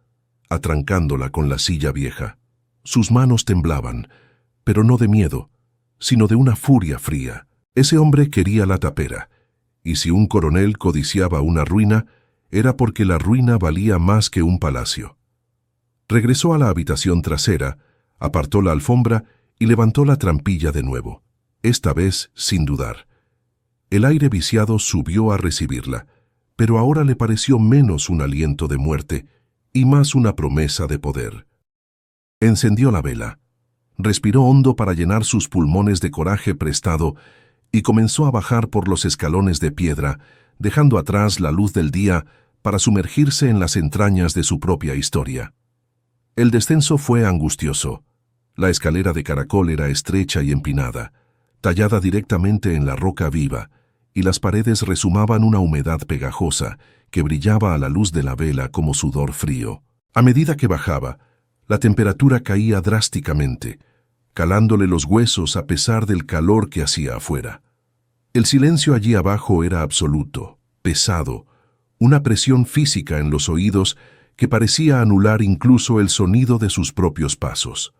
atrancándola con la silla vieja. Sus manos temblaban, pero no de miedo, sino de una furia fría. Ese hombre quería la tapera, y si un coronel codiciaba una ruina, era porque la ruina valía más que un palacio. Regresó a la habitación trasera, apartó la alfombra y levantó la trampilla de nuevo, esta vez sin dudar. El aire viciado subió a recibirla, pero ahora le pareció menos un aliento de muerte y más una promesa de poder. Encendió la vela, respiró hondo para llenar sus pulmones de coraje prestado y comenzó a bajar por los escalones de piedra, dejando atrás la luz del día para sumergirse en las entrañas de su propia historia. El descenso fue angustioso. La escalera de caracol era estrecha y empinada, tallada directamente en la roca viva, y las paredes rezumaban una humedad pegajosa que brillaba a la luz de la vela como sudor frío. A medida que bajaba, la temperatura caía drásticamente, calándole los huesos a pesar del calor que hacía afuera. El silencio allí abajo era absoluto, pesado, una presión física en los oídos que parecía anular incluso el sonido de sus propios pasos.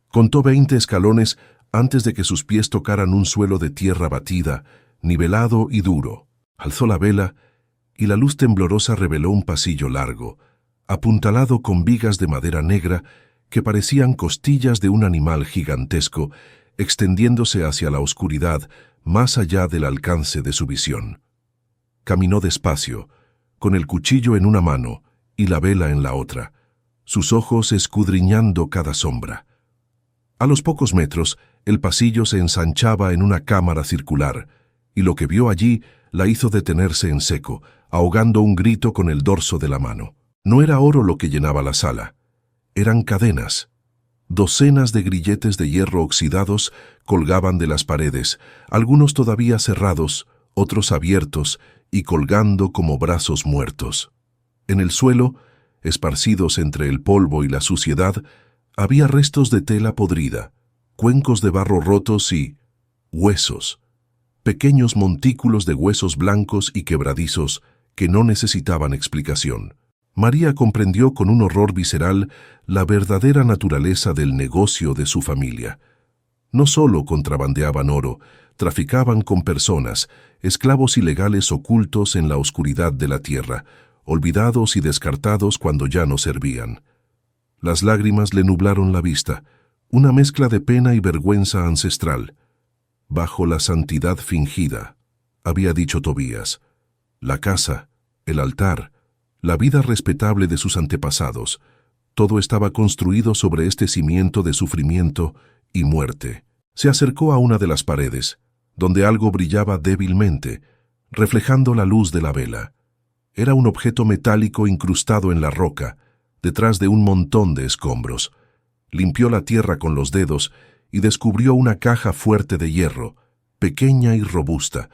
Contó 20 escalones antes de que sus pies tocaran un suelo de tierra batida, nivelado y duro. Alzó la vela y la luz temblorosa reveló un pasillo largo, apuntalado con vigas de madera negra que parecían costillas de un animal gigantesco, extendiéndose hacia la oscuridad más allá del alcance de su visión. Caminó despacio, con el cuchillo en una mano y la vela en la otra, sus ojos escudriñando cada sombra. A los pocos metros, el pasillo se ensanchaba en una cámara circular, y lo que vio allí la hizo detenerse en seco, ahogando un grito con el dorso de la mano. No era oro lo que llenaba la sala, eran cadenas. Docenas de grilletes de hierro oxidados colgaban de las paredes, algunos todavía cerrados, otros abiertos y colgando como brazos muertos. En el suelo, esparcidos entre el polvo y la suciedad, había restos de tela podrida, cuencos de barro rotos y huesos, pequeños montículos de huesos blancos y quebradizos que no necesitaban explicación. María comprendió con un horror visceral la verdadera naturaleza del negocio de su familia. No solo contrabandeaban oro, traficaban con personas, esclavos ilegales ocultos en la oscuridad de la tierra, olvidados y descartados cuando ya no servían. Las lágrimas le nublaron la vista, una mezcla de pena y vergüenza ancestral. Bajo la santidad fingida, había dicho Tobías, la casa, el altar, la vida respetable de sus antepasados, todo estaba construido sobre este cimiento de sufrimiento y muerte. Se acercó a una de las paredes, donde algo brillaba débilmente, reflejando la luz de la vela. Era un objeto metálico incrustado en la roca, detrás de un montón de escombros. Limpió la tierra con los dedos y descubrió una caja fuerte de hierro, pequeña y robusta,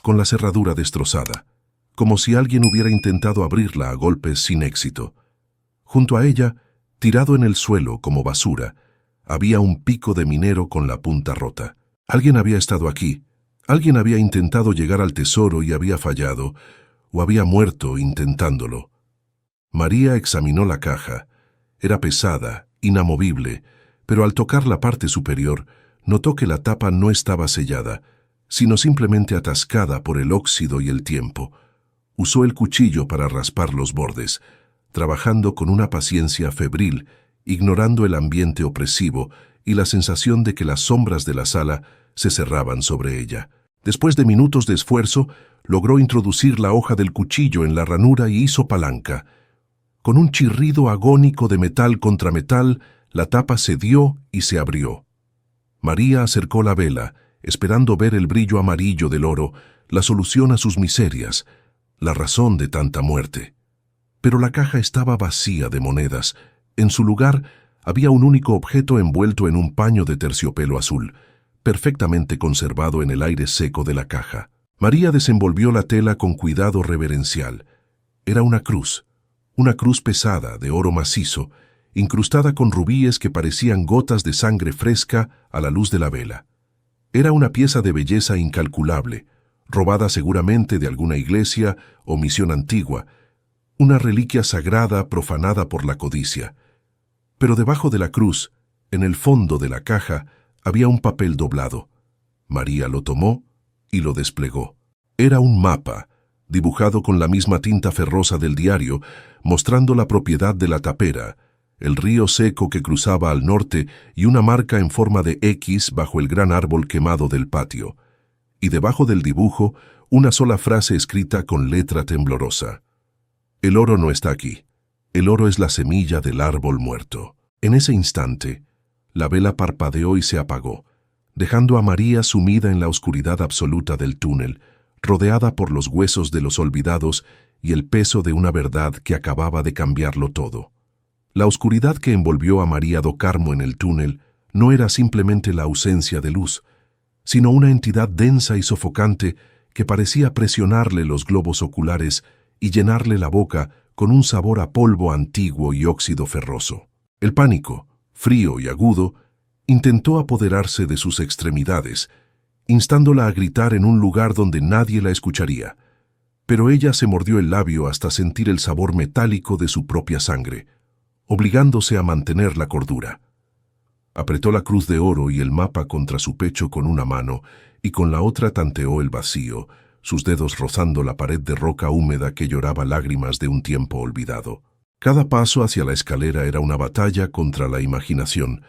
con la cerradura destrozada, como si alguien hubiera intentado abrirla a golpes sin éxito. Junto a ella, tirado en el suelo como basura, había un pico de minero con la punta rota. Alguien había estado aquí, alguien había intentado llegar al tesoro y había fallado, o había muerto intentándolo. María examinó la caja. Era pesada, inamovible, pero al tocar la parte superior, notó que la tapa no estaba sellada, sino simplemente atascada por el óxido y el tiempo. Usó el cuchillo para raspar los bordes, trabajando con una paciencia febril, ignorando el ambiente opresivo y la sensación de que las sombras de la sala se cerraban sobre ella. Después de minutos de esfuerzo, logró introducir la hoja del cuchillo en la ranura y hizo palanca. Con un chirrido agónico de metal contra metal, la tapa cedió y se abrió. María acercó la vela, esperando ver el brillo amarillo del oro, la solución a sus miserias, la razón de tanta muerte. Pero la caja estaba vacía de monedas. En su lugar había un único objeto envuelto en un paño de terciopelo azul, perfectamente conservado en el aire seco de la caja. María desenvolvió la tela con cuidado reverencial. Era una cruz pesada de oro macizo, incrustada con rubíes que parecían gotas de sangre fresca a la luz de la vela. Era una pieza de belleza incalculable, robada seguramente de alguna iglesia o misión antigua, una reliquia sagrada profanada por la codicia. Pero debajo de la cruz, en el fondo de la caja, había un papel doblado. María lo tomó y lo desplegó. Era un mapa, dibujado con la misma tinta ferrosa del diario, mostrando la propiedad de la tapera, el río seco que cruzaba al norte y una marca en forma de X bajo el gran árbol quemado del patio. Y debajo del dibujo, una sola frase escrita con letra temblorosa. El oro no está aquí. El oro es la semilla del árbol muerto. En ese instante, la vela parpadeó y se apagó, dejando a María sumida en la oscuridad absoluta del túnel, rodeada por los huesos de los olvidados y el peso de una verdad que acababa de cambiarlo todo. La oscuridad que envolvió a María do Carmo en el túnel no era simplemente la ausencia de luz, sino una entidad densa y sofocante que parecía presionarle los globos oculares y llenarle la boca con un sabor a polvo antiguo y óxido ferroso. El pánico, frío y agudo, intentó apoderarse de sus extremidades, instándola a gritar en un lugar donde nadie la escucharía. Pero ella se mordió el labio hasta sentir el sabor metálico de su propia sangre, obligándose a mantener la cordura. Apretó la cruz de oro y el mapa contra su pecho con una mano y con la otra tanteó el vacío, sus dedos rozando la pared de roca húmeda que lloraba lágrimas de un tiempo olvidado. Cada paso hacia la escalera era una batalla contra la imaginación,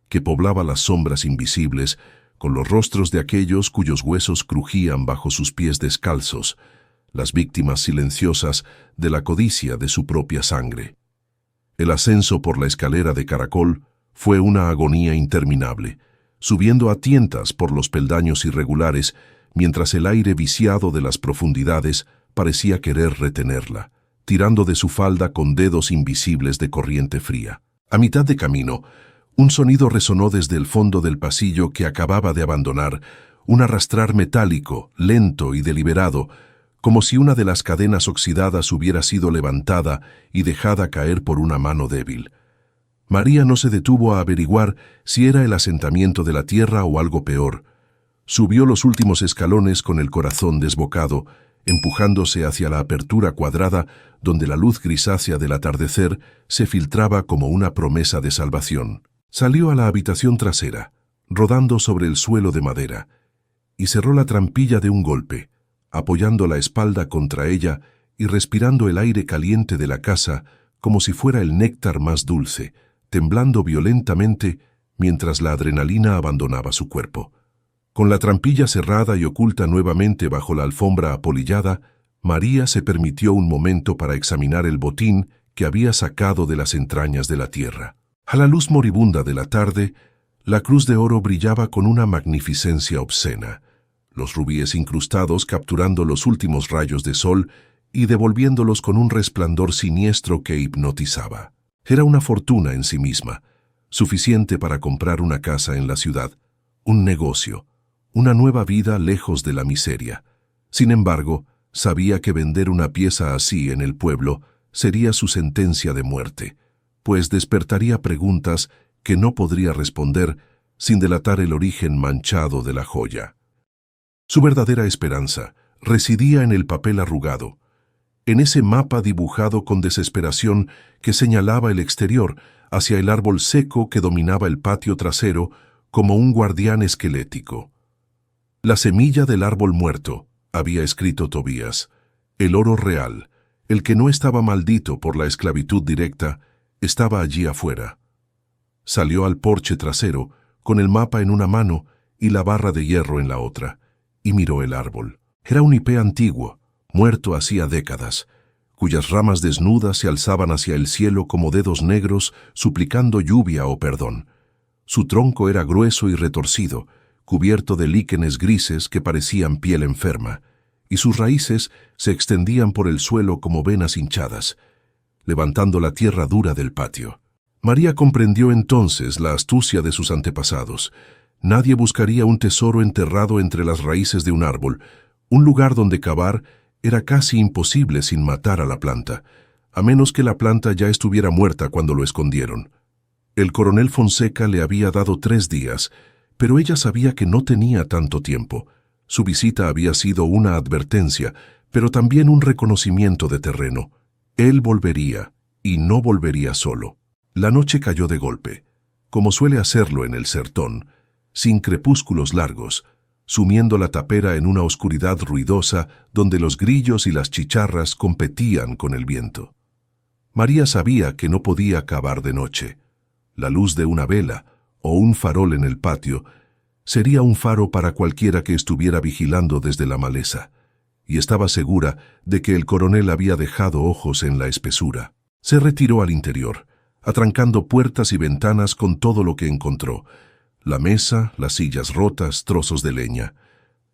que poblaba las sombras invisibles con los rostros de aquellos cuyos huesos crujían bajo sus pies descalzos, las víctimas silenciosas de la codicia de su propia sangre. El ascenso por la escalera de caracol fue una agonía interminable, subiendo a tientas por los peldaños irregulares, mientras el aire viciado de las profundidades parecía querer retenerla, tirando de su falda con dedos invisibles de corriente fría. A mitad de camino, un sonido resonó desde el fondo del pasillo que acababa de abandonar, un arrastrar metálico, lento y deliberado, como si una de las cadenas oxidadas hubiera sido levantada y dejada caer por una mano débil. María no se detuvo a averiguar si era el asentamiento de la tierra o algo peor. Subió los últimos escalones con el corazón desbocado, empujándose hacia la apertura cuadrada donde la luz grisácea del atardecer se filtraba como una promesa de salvación. Salió a la habitación trasera, rodando sobre el suelo de madera, y cerró la trampilla de un golpe, apoyando la espalda contra ella y respirando el aire caliente de la casa como si fuera el néctar más dulce, temblando violentamente mientras la adrenalina abandonaba su cuerpo. Con la trampilla cerrada y oculta nuevamente bajo la alfombra apolillada, María se permitió un momento para examinar el botín que había sacado de las entrañas de la tierra. A la luz moribunda de la tarde, la cruz de oro brillaba con una magnificencia obscena, los rubíes incrustados capturando los últimos rayos de sol y devolviéndolos con un resplandor siniestro que hipnotizaba. Era una fortuna en sí misma, suficiente para comprar una casa en la ciudad, un negocio, una nueva vida lejos de la miseria. Sin embargo, sabía que vender una pieza así en el pueblo sería su sentencia de muerte, pues despertaría preguntas que no podría responder sin delatar el origen manchado de la joya. Su verdadera esperanza residía en el papel arrugado, en ese mapa dibujado con desesperación que señalaba el exterior hacia el árbol seco que dominaba el patio trasero como un guardián esquelético. La semilla del árbol muerto, había escrito Tobías, el oro real, el que no estaba maldito por la esclavitud directa, estaba allí afuera. Salió al porche trasero, con el mapa en una mano y la barra de hierro en la otra, y miró el árbol. Era un hipé antiguo, muerto hacía décadas, cuyas ramas desnudas se alzaban hacia el cielo como dedos negros suplicando lluvia o perdón. Su tronco era grueso y retorcido, cubierto de líquenes grises que parecían piel enferma, y sus raíces se extendían por el suelo como venas hinchadas, levantando la tierra dura del patio. María comprendió entonces la astucia de sus antepasados. Nadie buscaría un tesoro enterrado entre las raíces de un árbol. Un lugar donde cavar era casi imposible sin matar a la planta, a menos que la planta ya estuviera muerta cuando lo escondieron. El coronel Fonseca le había dado 3 días, pero ella sabía que no tenía tanto tiempo. Su visita había sido una advertencia, pero también un reconocimiento de terreno. Él volvería, y no volvería solo. La noche cayó de golpe, como suele hacerlo en el sertón, sin crepúsculos largos, sumiendo la tapera en una oscuridad ruidosa donde los grillos y las chicharras competían con el viento. María sabía que no podía cavar de noche. La luz de una vela o un farol en el patio sería un faro para cualquiera que estuviera vigilando desde la maleza, y estaba segura de que el coronel había dejado ojos en la espesura. Se retiró al interior, atrancando puertas y ventanas con todo lo que encontró: la mesa, las sillas rotas, trozos de leña.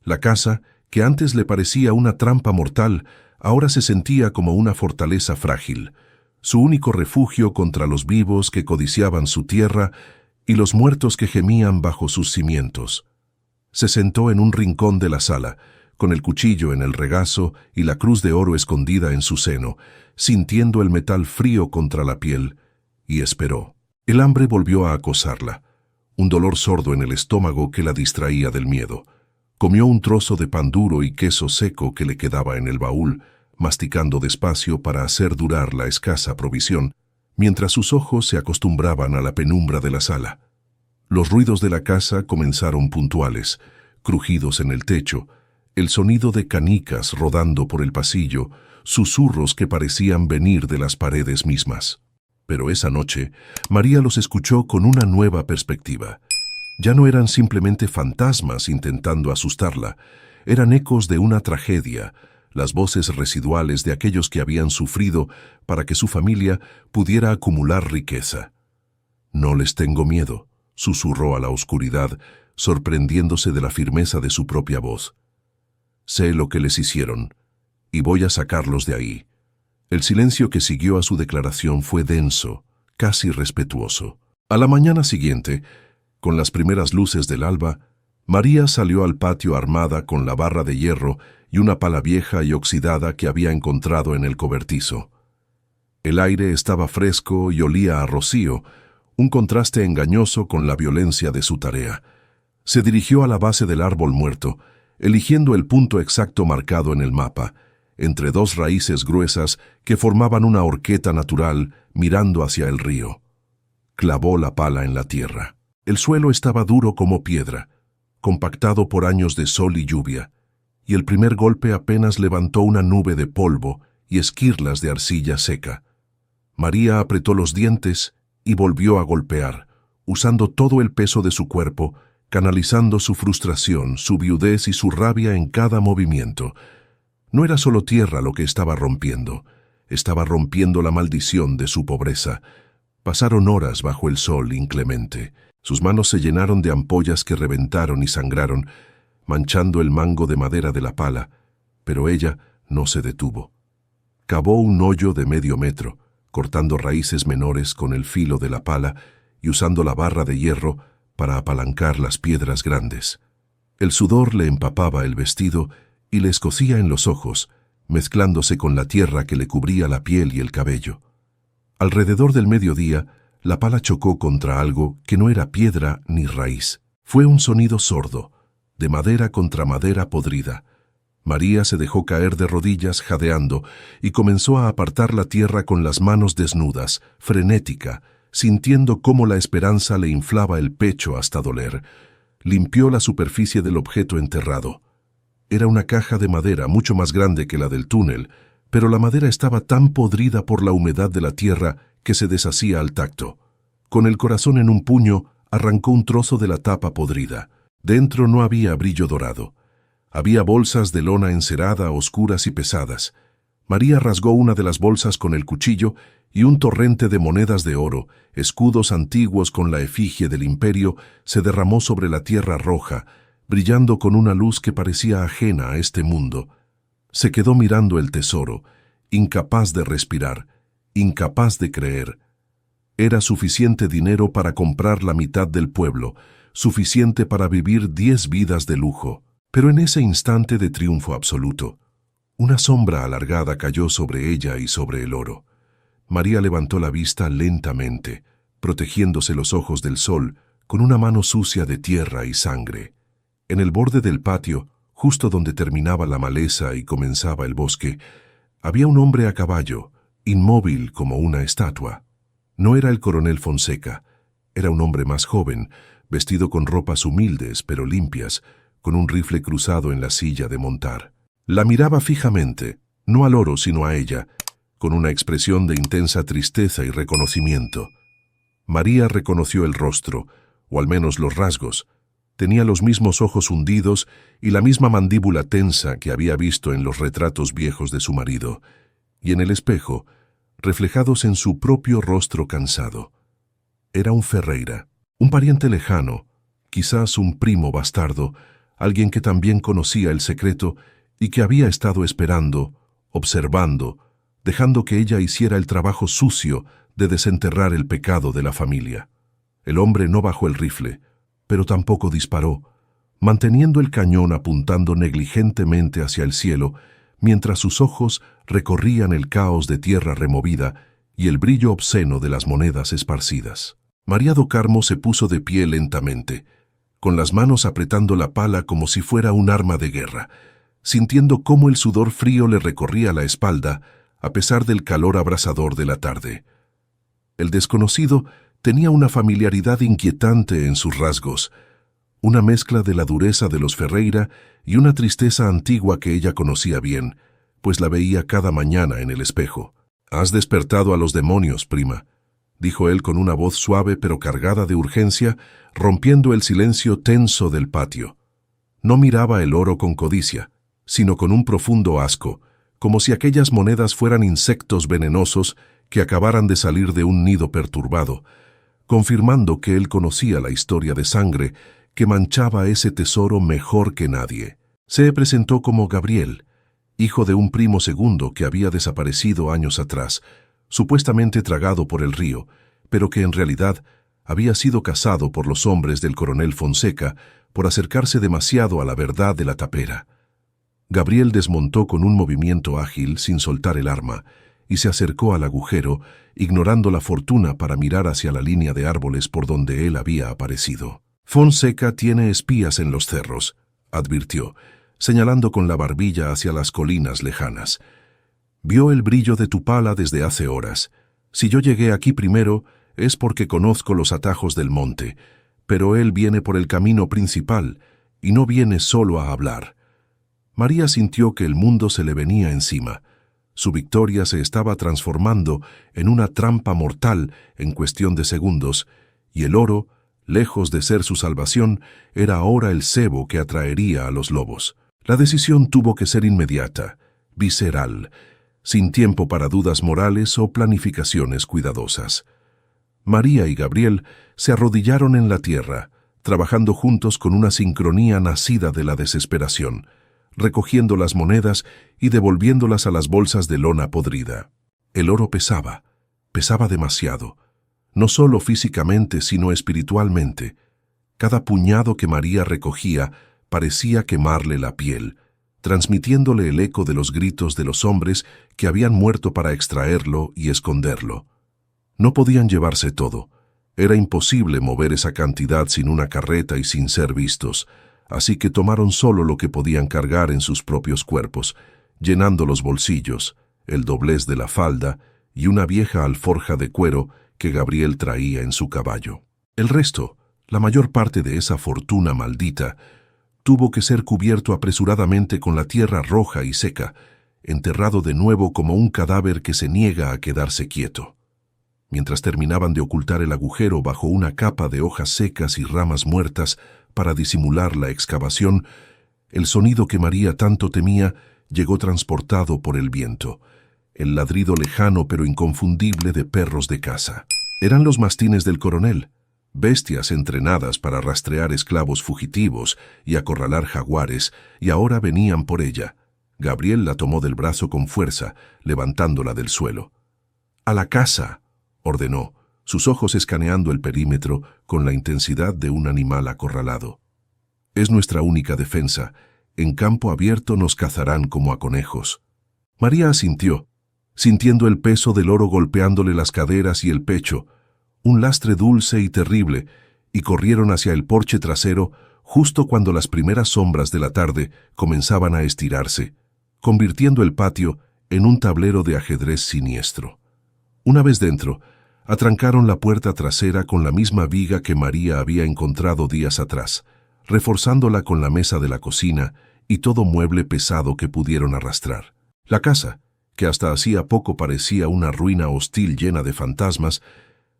La casa, que antes le parecía una trampa mortal, ahora se sentía como una fortaleza frágil, su único refugio contra los vivos que codiciaban su tierra y los muertos que gemían bajo sus cimientos. Se sentó en un rincón de la sala, con el cuchillo en el regazo y la cruz de oro escondida en su seno, sintiendo el metal frío contra la piel, y esperó. El hambre volvió a acosarla, un dolor sordo en el estómago que la distraía del miedo. Comió un trozo de pan duro y queso seco que le quedaba en el baúl, masticando despacio para hacer durar la escasa provisión, mientras sus ojos se acostumbraban a la penumbra de la sala. Los ruidos de la casa comenzaron puntuales, crujidos en el techo, el sonido de canicas rodando por el pasillo, susurros que parecían venir de las paredes mismas. Pero esa noche, María los escuchó con una nueva perspectiva. Ya no eran simplemente fantasmas intentando asustarla, eran ecos de una tragedia, las voces residuales de aquellos que habían sufrido para que su familia pudiera acumular riqueza. «No les tengo miedo», susurró a la oscuridad, sorprendiéndose de la firmeza de su propia voz. «Sé lo que les hicieron, y voy a sacarlos de ahí». El silencio que siguió a su declaración fue denso, casi respetuoso. A la mañana siguiente, con las primeras luces del alba, María salió al patio armada con la barra de hierro y una pala vieja y oxidada que había encontrado en el cobertizo. El aire estaba fresco y olía a rocío, un contraste engañoso con la violencia de su tarea. Se dirigió a la base del árbol muerto, eligiendo el punto exacto marcado en el mapa, entre 2 raíces gruesas que formaban una horqueta natural mirando hacia el río. Clavó la pala en la tierra. El suelo estaba duro como piedra, compactado por años de sol y lluvia, y el primer golpe apenas levantó una nube de polvo y esquirlas de arcilla seca. María apretó los dientes y volvió a golpear, usando todo el peso de su cuerpo, canalizando su frustración, su viudez y su rabia en cada movimiento. No era solo tierra lo que estaba rompiendo la maldición de su pobreza. Pasaron horas bajo el sol inclemente. Sus manos se llenaron de ampollas que reventaron y sangraron, manchando el mango de madera de la pala, pero ella no se detuvo. Cavó un hoyo de medio metro, cortando raíces menores con el filo de la pala y usando la barra de hierro para apalancar las piedras grandes. El sudor le empapaba el vestido y le escocía en los ojos, mezclándose con la tierra que le cubría la piel y el cabello. Alrededor del mediodía, la pala chocó contra algo que no era piedra ni raíz. Fue un sonido sordo, de madera contra madera podrida. María se dejó caer de rodillas jadeando y comenzó a apartar la tierra con las manos desnudas, frenética, sintiendo cómo la esperanza le inflaba el pecho hasta doler. Limpió la superficie del objeto enterrado. Era una caja de madera mucho más grande que la del túnel, pero la madera estaba tan podrida por la humedad de la tierra que se deshacía al tacto. Con el corazón en un puño, arrancó un trozo de la tapa podrida. Dentro no había brillo dorado. Había bolsas de lona encerada, oscuras y pesadas. María rasgó una de las bolsas con el cuchillo y un torrente de monedas de oro, escudos antiguos con la efigie del imperio, se derramó sobre la tierra roja, brillando con una luz que parecía ajena a este mundo. Se quedó mirando el tesoro, incapaz de respirar, incapaz de creer. Era suficiente dinero para comprar la mitad del pueblo, suficiente para vivir 10 vidas de lujo. Pero en ese instante de triunfo absoluto, una sombra alargada cayó sobre ella y sobre el oro. María levantó la vista lentamente, protegiéndose los ojos del sol con una mano sucia de tierra y sangre. En el borde del patio, justo donde terminaba la maleza y comenzaba el bosque, había un hombre a caballo, inmóvil como una estatua. No era el coronel Fonseca, era un hombre más joven, vestido con ropas humildes pero limpias, con un rifle cruzado en la silla de montar. La miraba fijamente, no al oro sino a ella, con una expresión de intensa tristeza y reconocimiento. María reconoció el rostro, o al menos los rasgos. Tenía los mismos ojos hundidos y la misma mandíbula tensa que había visto en los retratos viejos de su marido, y en el espejo, reflejados en su propio rostro cansado. Era un Ferreira, un pariente lejano, quizás un primo bastardo, alguien que también conocía el secreto y que había estado esperando, observando, dejando que ella hiciera el trabajo sucio de desenterrar el pecado de la familia. El hombre no bajó el rifle, pero tampoco disparó, manteniendo el cañón apuntando negligentemente hacia el cielo, mientras sus ojos recorrían el caos de tierra removida y el brillo obsceno de las monedas esparcidas. María do Carmo se puso de pie lentamente, con las manos apretando la pala como si fuera un arma de guerra, sintiendo cómo el sudor frío le recorría la espalda a pesar del calor abrasador de la tarde. El desconocido tenía una familiaridad inquietante en sus rasgos, una mezcla de la dureza de los Ferreira y una tristeza antigua que ella conocía bien, pues la veía cada mañana en el espejo. «Has despertado a los demonios, prima», dijo él con una voz suave pero cargada de urgencia, rompiendo el silencio tenso del patio. No miraba el oro con codicia, sino con un profundo asco, como si aquellas monedas fueran insectos venenosos que acabaran de salir de un nido perturbado, confirmando que él conocía la historia de sangre que manchaba ese tesoro mejor que nadie. Se presentó como Gabriel, hijo de un primo segundo que había desaparecido años atrás, supuestamente tragado por el río, pero que en realidad había sido cazado por los hombres del coronel Fonseca por acercarse demasiado a la verdad de la tapera. Gabriel desmontó con un movimiento ágil sin soltar el arma y se acercó al agujero, ignorando la fortuna para mirar hacia la línea de árboles por donde él había aparecido. «Fonseca tiene espías en los cerros», advirtió, señalando con la barbilla hacia las colinas lejanas. «Vio el brillo de tu pala desde hace horas. Si yo llegué aquí primero es porque conozco los atajos del monte, pero él viene por el camino principal y no viene solo a hablar». María sintió que el mundo se le venía encima. Su victoria se estaba transformando en una trampa mortal en cuestión de segundos, y el oro, lejos de ser su salvación, era ahora el cebo que atraería a los lobos. La decisión tuvo que ser inmediata, visceral, sin tiempo para dudas morales o planificaciones cuidadosas. María y Gabriel se arrodillaron en la tierra, trabajando juntos con una sincronía nacida de la desesperación, recogiendo las monedas y devolviéndolas a las bolsas de lona podrida. El oro pesaba demasiado, no solo físicamente sino espiritualmente. Cada puñado que María recogía parecía quemarle la piel, transmitiéndole el eco de los gritos de los hombres que habían muerto para extraerlo y esconderlo. No podían llevarse todo. Era imposible mover esa cantidad sin una carreta y sin ser vistos, así que tomaron solo lo que podían cargar en sus propios cuerpos, llenando los bolsillos, el doblez de la falda y una vieja alforja de cuero que Gabriel traía en su caballo. El resto, la mayor parte de esa fortuna maldita, tuvo que ser cubierto apresuradamente con la tierra roja y seca, enterrado de nuevo como un cadáver que se niega a quedarse quieto. Mientras terminaban de ocultar el agujero bajo una capa de hojas secas y ramas muertas para disimular la excavación, El sonido que María tanto temía llegó transportado por el viento, el ladrido lejano pero inconfundible de perros de caza. Eran los mastines del coronel, bestias entrenadas para rastrear esclavos fugitivos y acorralar jaguares, y ahora venían por ella. Gabriel la tomó del brazo con fuerza, levantándola del suelo. «¡A la casa!», ordenó, sus ojos escaneando el perímetro con la intensidad de un animal acorralado. «Es nuestra única defensa. En campo abierto nos cazarán como a conejos». María asintió, sintiendo el peso del oro golpeándole las caderas y el pecho, un lastre dulce y terrible, y corrieron hacia el porche trasero justo cuando las primeras sombras de la tarde comenzaban a estirarse, convirtiendo el patio en un tablero de ajedrez siniestro. Una vez dentro, atrancaron la puerta trasera con la misma viga que María había encontrado días atrás, reforzándola con la mesa de la cocina y todo mueble pesado que pudieron arrastrar. La casa, que hasta hacía poco parecía una ruina hostil llena de fantasmas,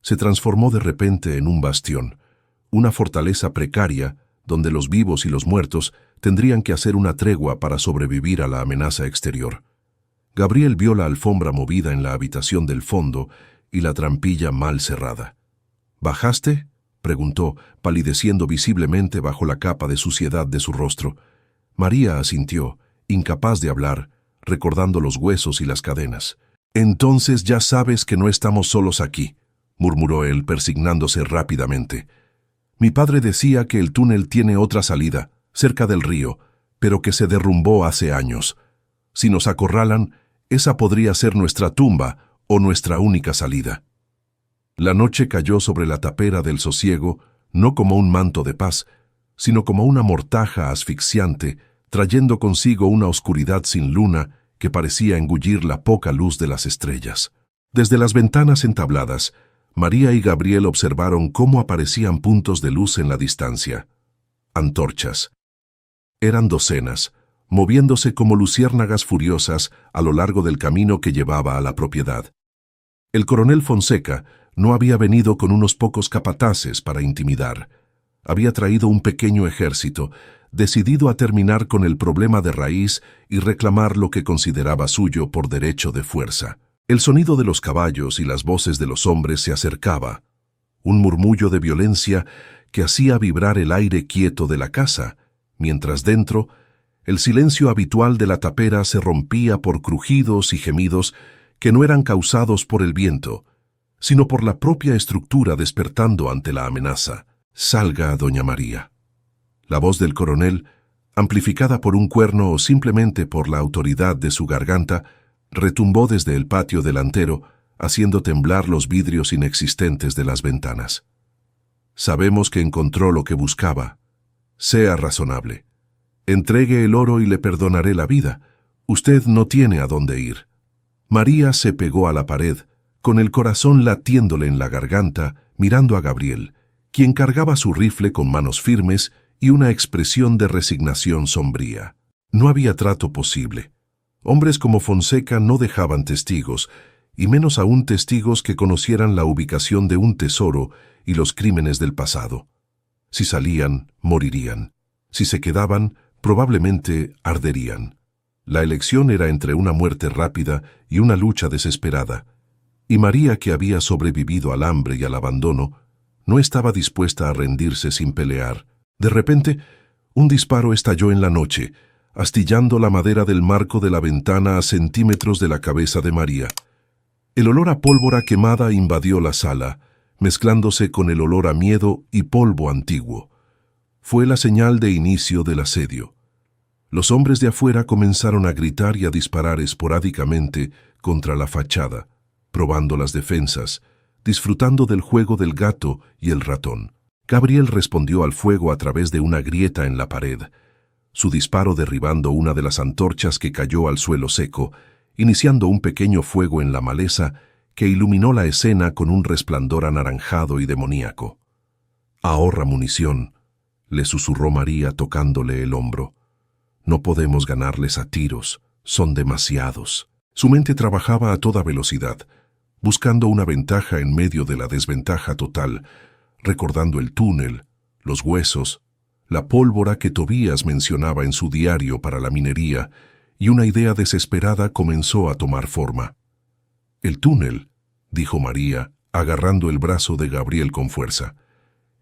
se transformó de repente en un bastión, una fortaleza precaria donde los vivos y los muertos tendrían que hacer una tregua para sobrevivir a la amenaza exterior. Gabriel vio la alfombra movida en la habitación del fondo y la trampilla mal cerrada. «¿Bajaste?», preguntó, palideciendo visiblemente bajo la capa de suciedad de su rostro. María asintió, incapaz de hablar, recordando los huesos y las cadenas. «Entonces ya sabes que no estamos solos aquí», murmuró él, persignándose rápidamente. «Mi padre decía que el túnel tiene otra salida, cerca del río, pero que se derrumbó hace años. Si nos acorralan, esa podría ser nuestra tumba o nuestra única salida». La noche cayó sobre la tapera del sosiego, no como un manto de paz, sino como una mortaja asfixiante, trayendo consigo una oscuridad sin luna que parecía engullir la poca luz de las estrellas. Desde las ventanas entabladas, María y Gabriel observaron cómo aparecían puntos de luz en la distancia. Antorchas. Eran docenas, moviéndose como luciérnagas furiosas a lo largo del camino que llevaba a la propiedad. El coronel Fonseca no había venido con unos pocos capataces para intimidar. Había traído un pequeño ejército, decidido a terminar con el problema de raíz y reclamar lo que consideraba suyo por derecho de fuerza. El sonido de los caballos y las voces de los hombres se acercaba, un murmullo de violencia que hacía vibrar el aire quieto de la casa, mientras dentro, el silencio habitual de la tapera se rompía por crujidos y gemidos que no eran causados por el viento, sino por la propia estructura despertando ante la amenaza. «Salga, doña María». La voz del coronel, amplificada por un cuerno o simplemente por la autoridad de su garganta, retumbó desde el patio delantero, haciendo temblar los vidrios inexistentes de las ventanas. «Sabemos que encontró lo que buscaba. Sea razonable. Entregue el oro y le perdonaré la vida. Usted no tiene a dónde ir». María se pegó a la pared, con el corazón latiéndole en la garganta, mirando a Gabriel, quien cargaba su rifle con manos firmes y una expresión de resignación sombría. No había trato posible. Hombres como Fonseca no dejaban testigos, y menos aún testigos que conocieran la ubicación de un tesoro y los crímenes del pasado. Si salían, morirían. Si se quedaban, probablemente arderían. La elección era entre una muerte rápida y una lucha desesperada, y María, que había sobrevivido al hambre y al abandono, no estaba dispuesta a rendirse sin pelear. De repente, un disparo estalló en la noche, astillando la madera del marco de la ventana a centímetros de la cabeza de María. El olor a pólvora quemada invadió la sala, mezclándose con el olor a miedo y polvo antiguo. Fue la señal de inicio del asedio. Los hombres de afuera comenzaron a gritar y a disparar esporádicamente contra la fachada, probando las defensas, disfrutando del juego del gato y el ratón. Gabriel respondió al fuego a través de una grieta en la pared, su disparo derribando una de las antorchas que cayó al suelo seco, iniciando un pequeño fuego en la maleza que iluminó la escena con un resplandor anaranjado y demoníaco. «Ahorra munición», le susurró María tocándole el hombro. «No podemos ganarles a tiros, son demasiados». Su mente trabajaba a toda velocidad, buscando una ventaja en medio de la desventaja total, recordando el túnel, los huesos, la pólvora que Tobías mencionaba en su diario para la minería, y una idea desesperada comenzó a tomar forma. «El túnel», dijo María, agarrando el brazo de Gabriel con fuerza.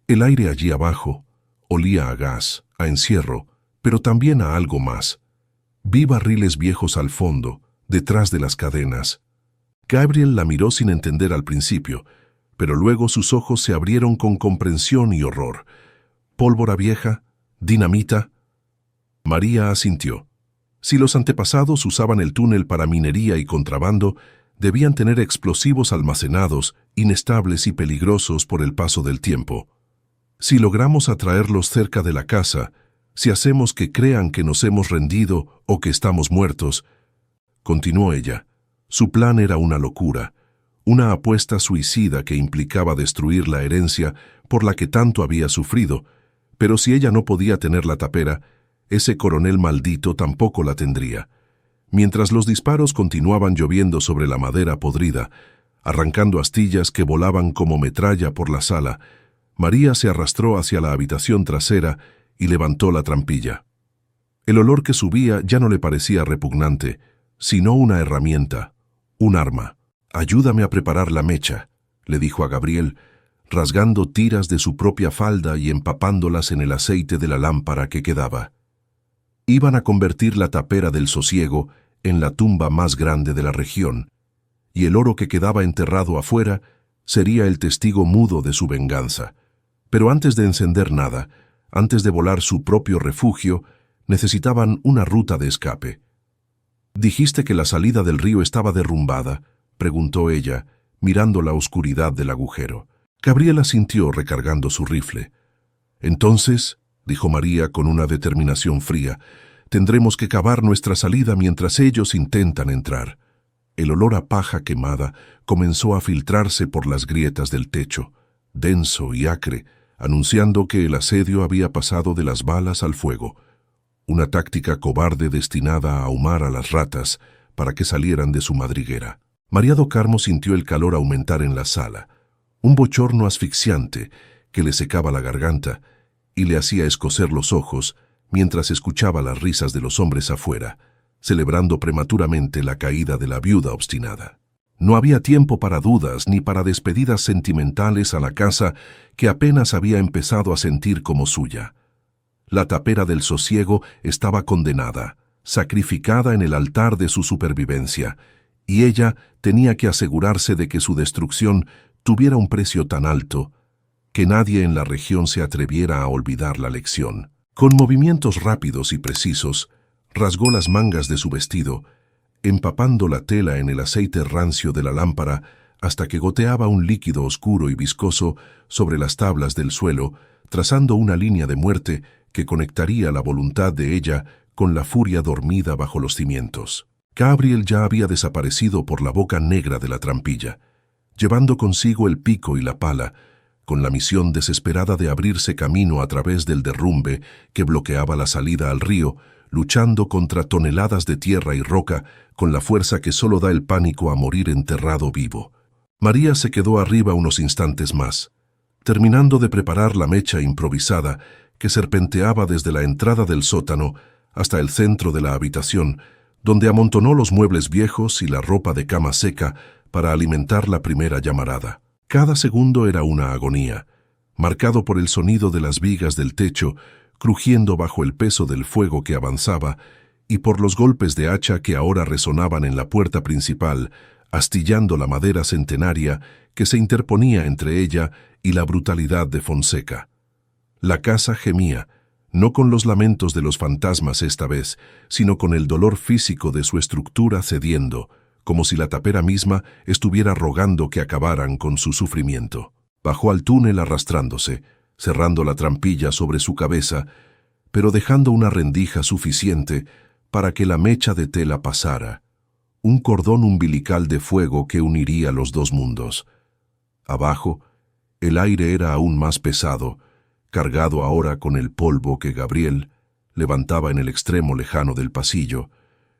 El aire allí abajo olía a gas, a encierro, pero también a algo más. Vi barriles viejos al fondo, detrás de las cadenas. Gabriel la miró sin entender al principio, pero luego sus ojos se abrieron con comprensión y horror. ¿Pólvora vieja? ¿Dinamita? María asintió. Si los antepasados usaban el túnel para minería y contrabando, debían tener explosivos almacenados, inestables y peligrosos por el paso del tiempo. Si logramos atraerlos cerca de la casa, si hacemos que crean que nos hemos rendido o que estamos muertos, continuó ella, su plan era una locura, una apuesta suicida que implicaba destruir la herencia por la que tanto había sufrido, pero si ella no podía tener la tapera, ese coronel maldito tampoco la tendría. Mientras los disparos continuaban lloviendo sobre la madera podrida, arrancando astillas que volaban como metralla por la sala, María se arrastró hacia la habitación trasera y levantó la trampilla. El olor que subía ya no le parecía repugnante, sino una herramienta, un arma. «Ayúdame a preparar la mecha», le dijo a Gabriel, rasgando tiras de su propia falda y empapándolas en el aceite de la lámpara que quedaba. Iban a convertir la tapera del sosiego en la tumba más grande de la región, y el oro que quedaba enterrado afuera sería el testigo mudo de su venganza. Pero antes de encender nada, antes de volar su propio refugio, necesitaban una ruta de escape. «¿Dijiste que la salida del río estaba derrumbada?», preguntó ella, mirando la oscuridad del agujero. Gabriel asintió recargando su rifle. «Entonces», dijo María con una determinación fría, «tendremos que cavar nuestra salida mientras ellos intentan entrar». El olor a paja quemada comenzó a filtrarse por las grietas del techo, denso y acre, anunciando que el asedio había pasado de las balas al fuego, una táctica cobarde destinada a ahumar a las ratas para que salieran de su madriguera. María do Carmo sintió el calor aumentar en la sala, un bochorno asfixiante que le secaba la garganta y le hacía escocer los ojos mientras escuchaba las risas de los hombres afuera, celebrando prematuramente la caída de la viuda obstinada. No había tiempo para dudas ni para despedidas sentimentales a la casa que apenas había empezado a sentir como suya. La tapera del sosiego estaba condenada, sacrificada en el altar de su supervivencia, y ella tenía que asegurarse de que su destrucción tuviera un precio tan alto que nadie en la región se atreviera a olvidar la lección. Con movimientos rápidos y precisos, rasgó las mangas de su vestido, empapando la tela en el aceite rancio de la lámpara hasta que goteaba un líquido oscuro y viscoso sobre las tablas del suelo, trazando una línea de muerte que conectaría la voluntad de ella con la furia dormida bajo los cimientos. Gabriel ya había desaparecido por la boca negra de la trampilla, llevando consigo el pico y la pala, con la misión desesperada de abrirse camino a través del derrumbe que bloqueaba la salida al río, luchando contra toneladas de tierra y roca con la fuerza que solo da el pánico a morir enterrado vivo. María se quedó arriba unos instantes más, terminando de preparar la mecha improvisada que serpenteaba desde la entrada del sótano hasta el centro de la habitación, donde amontonó los muebles viejos y la ropa de cama seca para alimentar la primera llamarada. Cada segundo era una agonía, marcado por el sonido de las vigas del techo, crujiendo bajo el peso del fuego que avanzaba, y por los golpes de hacha que ahora resonaban en la puerta principal, astillando la madera centenaria que se interponía entre ella y la brutalidad de Fonseca. La casa gemía, no con los lamentos de los fantasmas esta vez, sino con el dolor físico de su estructura cediendo, como si la tapera misma estuviera rogando que acabaran con su sufrimiento. Bajó al túnel arrastrándose, cerrando la trampilla sobre su cabeza, pero dejando una rendija suficiente para que la mecha de tela pasara, un cordón umbilical de fuego que uniría los dos mundos. Abajo, el aire era aún más pesado, cargado ahora con el polvo que Gabriel levantaba en el extremo lejano del pasillo,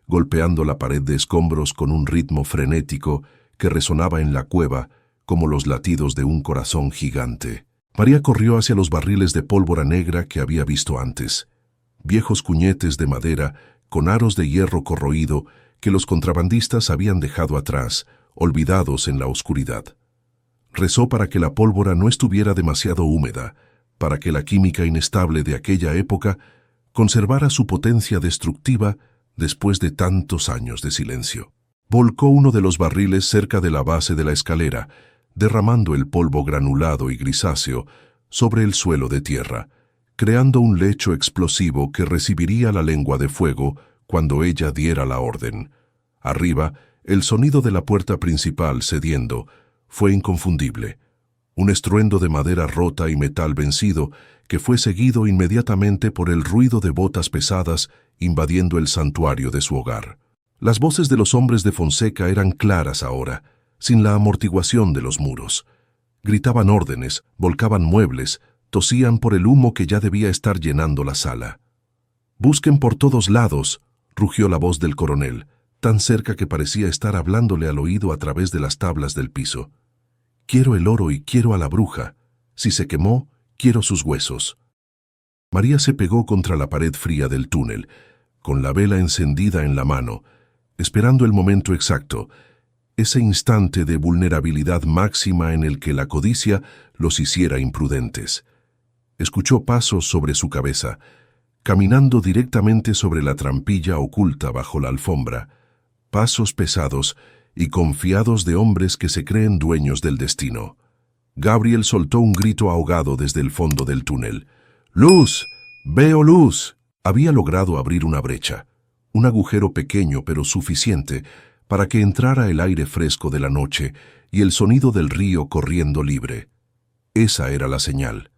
golpeando la pared de escombros con un ritmo frenético que resonaba en la cueva como los latidos de un corazón gigante. María corrió hacia los barriles de pólvora negra que había visto antes, viejos cuñetes de madera con aros de hierro corroído que los contrabandistas habían dejado atrás, olvidados en la oscuridad. Rezó para que la pólvora no estuviera demasiado húmeda, para que la química inestable de aquella época conservara su potencia destructiva después de tantos años de silencio. Volcó uno de los barriles cerca de la base de la escalera, derramando el polvo granulado y grisáceo sobre el suelo de tierra, creando un lecho explosivo que recibiría la lengua de fuego cuando ella diera la orden. Arriba, el sonido de la puerta principal cediendo fue inconfundible. Un estruendo de madera rota y metal vencido que fue seguido inmediatamente por el ruido de botas pesadas invadiendo el santuario de su hogar. Las voces de los hombres de Fonseca eran claras ahora, sin la amortiguación de los muros. Gritaban órdenes, volcaban muebles, tosían por el humo que ya debía estar llenando la sala. «Busquen por todos lados», rugió la voz del coronel, tan cerca que parecía estar hablándole al oído a través de las tablas del piso. «Quiero el oro y quiero a la bruja. Si se quemó, quiero sus huesos». María se pegó contra la pared fría del túnel, con la vela encendida en la mano, esperando el momento exacto, ese instante de vulnerabilidad máxima en el que la codicia los hiciera imprudentes. Escuchó pasos sobre su cabeza, caminando directamente sobre la trampilla oculta bajo la alfombra, pasos pesados y confiados de hombres que se creen dueños del destino. Gabriel soltó un grito ahogado desde el fondo del túnel. «¡Luz! ¡Veo luz!». Había logrado abrir una brecha, un agujero pequeño pero suficiente para que entrara el aire fresco de la noche y el sonido del río corriendo libre. Esa era la señal.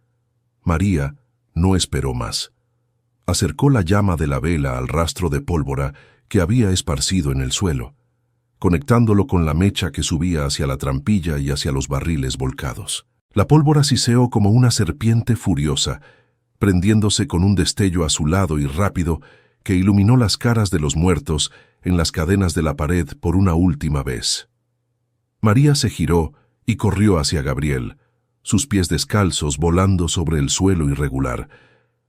María no esperó más. Acercó la llama de la vela al rastro de pólvora que había esparcido en el suelo, conectándolo con la mecha que subía hacia la trampilla y hacia los barriles volcados. La pólvora siseó como una serpiente furiosa, prendiéndose con un destello azulado y rápido que iluminó las caras de los muertos en las cadenas de la pared por una última vez. María se giró y corrió hacia Gabriel, sus pies descalzos volando sobre el suelo irregular,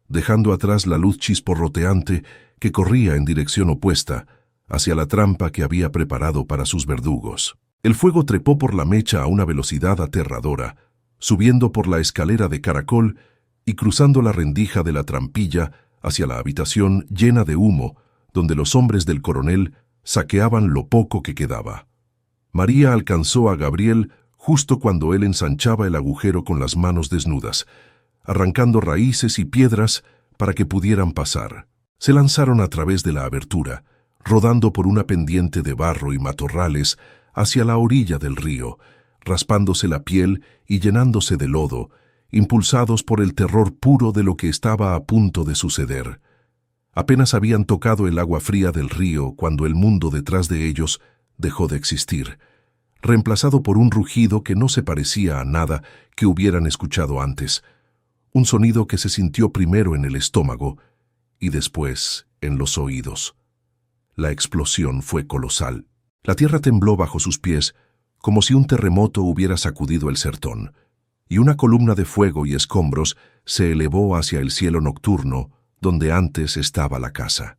dejando atrás la luz chisporroteante que corría en dirección opuesta, hacia la trampa que había preparado para sus verdugos. El fuego trepó por la mecha a una velocidad aterradora, subiendo por la escalera de caracol y cruzando la rendija de la trampilla hacia la habitación llena de humo, donde los hombres del coronel saqueaban lo poco que quedaba. María alcanzó a Gabriel justo cuando él ensanchaba el agujero con las manos desnudas, arrancando raíces y piedras para que pudieran pasar. Se lanzaron a través de la abertura, rodando por una pendiente de barro y matorrales hacia la orilla del río, raspándose la piel y llenándose de lodo, impulsados por el terror puro de lo que estaba a punto de suceder. Apenas habían tocado el agua fría del río cuando el mundo detrás de ellos dejó de existir, reemplazado por un rugido que no se parecía a nada que hubieran escuchado antes, un sonido que se sintió primero en el estómago y después en los oídos. La explosión fue colosal. La tierra tembló bajo sus pies, como si un terremoto hubiera sacudido el sertón, y una columna de fuego y escombros se elevó hacia el cielo nocturno, donde antes estaba la casa.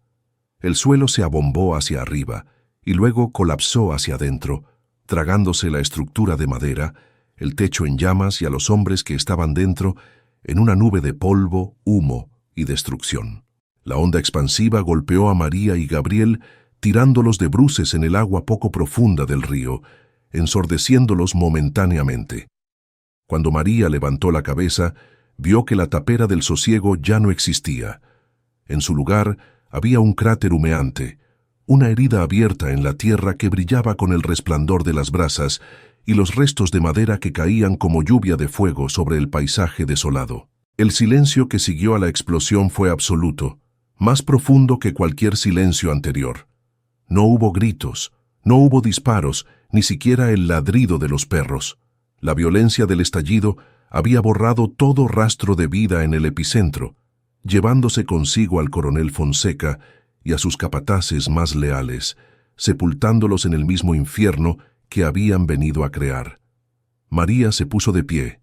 El suelo se abombó hacia arriba, y luego colapsó hacia adentro, tragándose la estructura de madera, el techo en llamas y a los hombres que estaban dentro en una nube de polvo, humo y destrucción. La onda expansiva golpeó a María y Gabriel, tirándolos de bruces en el agua poco profunda del río, ensordeciéndolos momentáneamente. Cuando María levantó la cabeza, vio que la tapera del sosiego ya no existía. En su lugar había un cráter humeante, una herida abierta en la tierra que brillaba con el resplandor de las brasas y los restos de madera que caían como lluvia de fuego sobre el paisaje desolado. El silencio que siguió a la explosión fue absoluto, más profundo que cualquier silencio anterior. No hubo gritos, no hubo disparos, ni siquiera el ladrido de los perros. La violencia del estallido había borrado todo rastro de vida en el epicentro, llevándose consigo al coronel Fonseca y a sus capataces más leales, sepultándolos en el mismo infierno que habían venido a crear. María se puso de pie,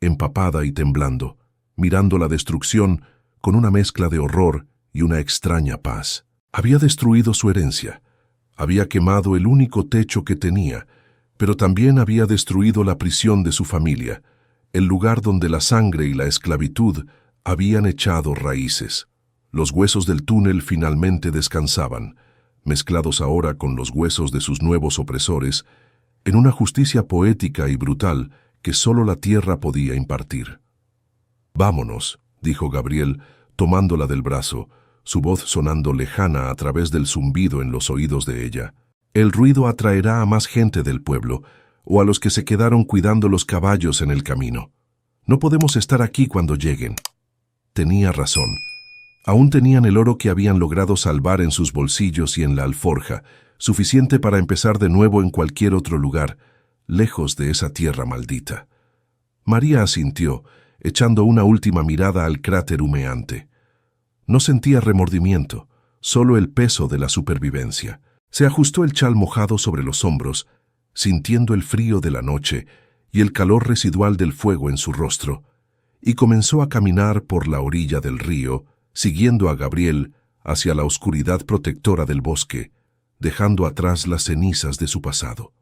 empapada y temblando, mirando la destrucción con una mezcla de horror y una extraña paz. Había destruido su herencia, había quemado el único techo que tenía, pero también había destruido la prisión de su familia, el lugar donde la sangre y la esclavitud habían echado raíces. Los huesos del túnel finalmente descansaban, mezclados ahora con los huesos de sus nuevos opresores, en una justicia poética y brutal que solo la tierra podía impartir. «Vámonos», dijo Gabriel, tomándola del brazo, su voz sonando lejana a través del zumbido en los oídos de ella. «El ruido atraerá a más gente del pueblo, o a los que se quedaron cuidando los caballos en el camino. No podemos estar aquí cuando lleguen». Tenía razón. Aún tenían el oro que habían logrado salvar en sus bolsillos y en la alforja, suficiente para empezar de nuevo en cualquier otro lugar, lejos de esa tierra maldita. María asintió, echando una última mirada al cráter humeante. No sentía remordimiento, solo el peso de la supervivencia. Se ajustó el chal mojado sobre los hombros, sintiendo el frío de la noche y el calor residual del fuego en su rostro, y comenzó a caminar por la orilla del río, siguiendo a Gabriel hacia la oscuridad protectora del bosque, dejando atrás las cenizas de su pasado.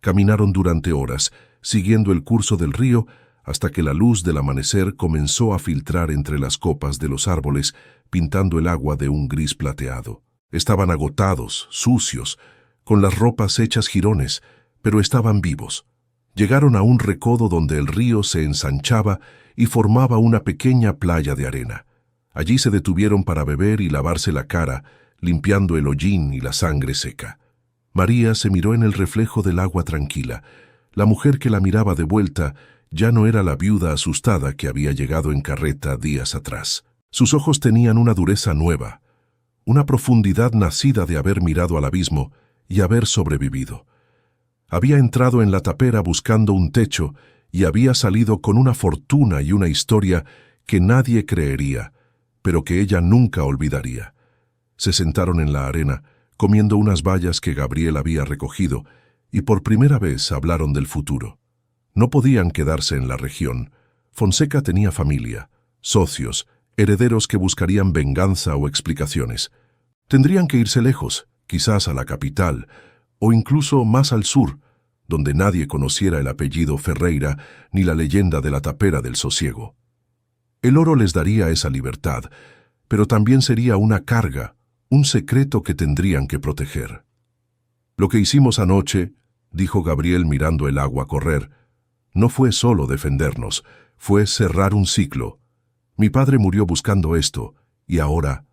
Caminaron durante horas, siguiendo el curso del río, hasta que la luz del amanecer comenzó a filtrar entre las copas de los árboles, pintando el agua de un gris plateado. Estaban agotados, sucios, con las ropas hechas jirones, pero estaban vivos. Llegaron a un recodo donde el río se ensanchaba y formaba una pequeña playa de arena. Allí se detuvieron para beber y lavarse la cara, limpiando el hollín y la sangre seca. María se miró en el reflejo del agua tranquila. La mujer que la miraba de vuelta ya no era la viuda asustada que había llegado en carreta días atrás. Sus ojos tenían una dureza nueva, una profundidad nacida de haber mirado al abismo y haber sobrevivido. Había entrado en la tapera buscando un techo y había salido con una fortuna y una historia que nadie creería, pero que ella nunca olvidaría. Se sentaron en la arena, comiendo unas bayas que Gabriel había recogido, y por primera vez hablaron del futuro. No podían quedarse en la región. Fonseca tenía familia, socios, herederos que buscarían venganza o explicaciones. Tendrían que irse lejos, quizás a la capital, o incluso más al sur, donde nadie conociera el apellido Ferreira ni la leyenda de la tapera del sosiego. El oro les daría esa libertad, pero también sería una carga, un secreto que tendrían que proteger. «Lo que hicimos anoche», dijo Gabriel mirando el agua correr, «no fue solo defendernos, fue cerrar un ciclo. Mi padre murió buscando esto, y ahora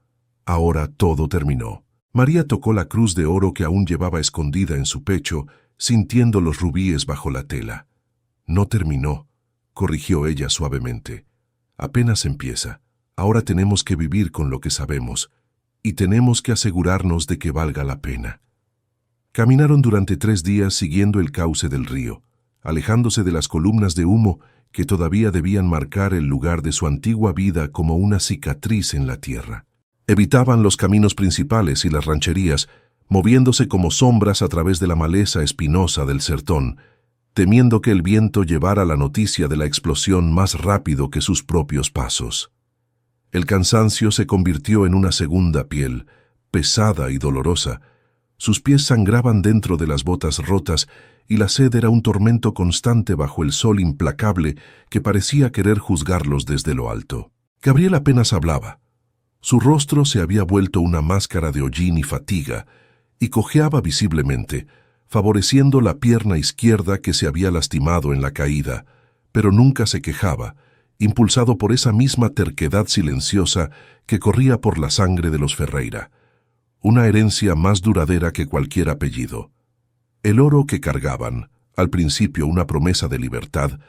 todo terminó». María tocó la cruz de oro que aún llevaba escondida en su pecho, sintiendo los rubíes bajo la tela. «No terminó», corrigió ella suavemente. «Apenas empieza. Ahora tenemos que vivir con lo que sabemos, y tenemos que asegurarnos de que valga la pena». Caminaron durante 3 días siguiendo el cauce del río, alejándose de las columnas de humo que todavía debían marcar el lugar de su antigua vida como una cicatriz en la tierra. Evitaban los caminos principales y las rancherías, moviéndose como sombras a través de la maleza espinosa del sertón, temiendo que el viento llevara la noticia de la explosión más rápido que sus propios pasos. El cansancio se convirtió en una segunda piel, pesada y dolorosa. Sus pies sangraban dentro de las botas rotas y la sed era un tormento constante bajo el sol implacable que parecía querer juzgarlos desde lo alto. Gabriel apenas hablaba. Su rostro se había vuelto una máscara de hollín y fatiga, y cojeaba visiblemente, favoreciendo la pierna izquierda que se había lastimado en la caída, pero nunca se quejaba, impulsado por esa misma terquedad silenciosa que corría por la sangre de los Ferreira, una herencia más duradera que cualquier apellido. El oro que cargaban, al principio una promesa de libertad,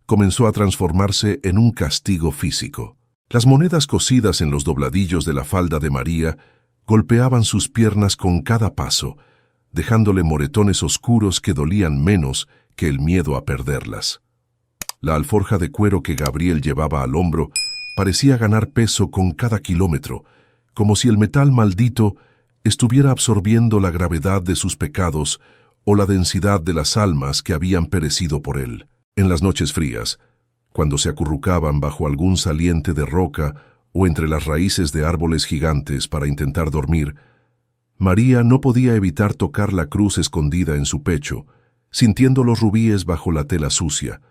comenzó a transformarse en un castigo físico. Las monedas cosidas en los dobladillos de la falda de María golpeaban sus piernas con cada paso, dejándole moretones oscuros que dolían menos que el miedo a perderlas. La alforja de cuero que Gabriel llevaba al hombro parecía ganar peso con cada kilómetro, como si el metal maldito estuviera absorbiendo la gravedad de sus pecados o la densidad de las almas que habían perecido por él. En las noches frías, Cuando se acurrucaban bajo algún saliente de roca o entre las raíces de árboles gigantes para intentar dormir, María no podía evitar tocar la cruz escondida en su pecho, sintiendo los rubíes bajo la tela sucia,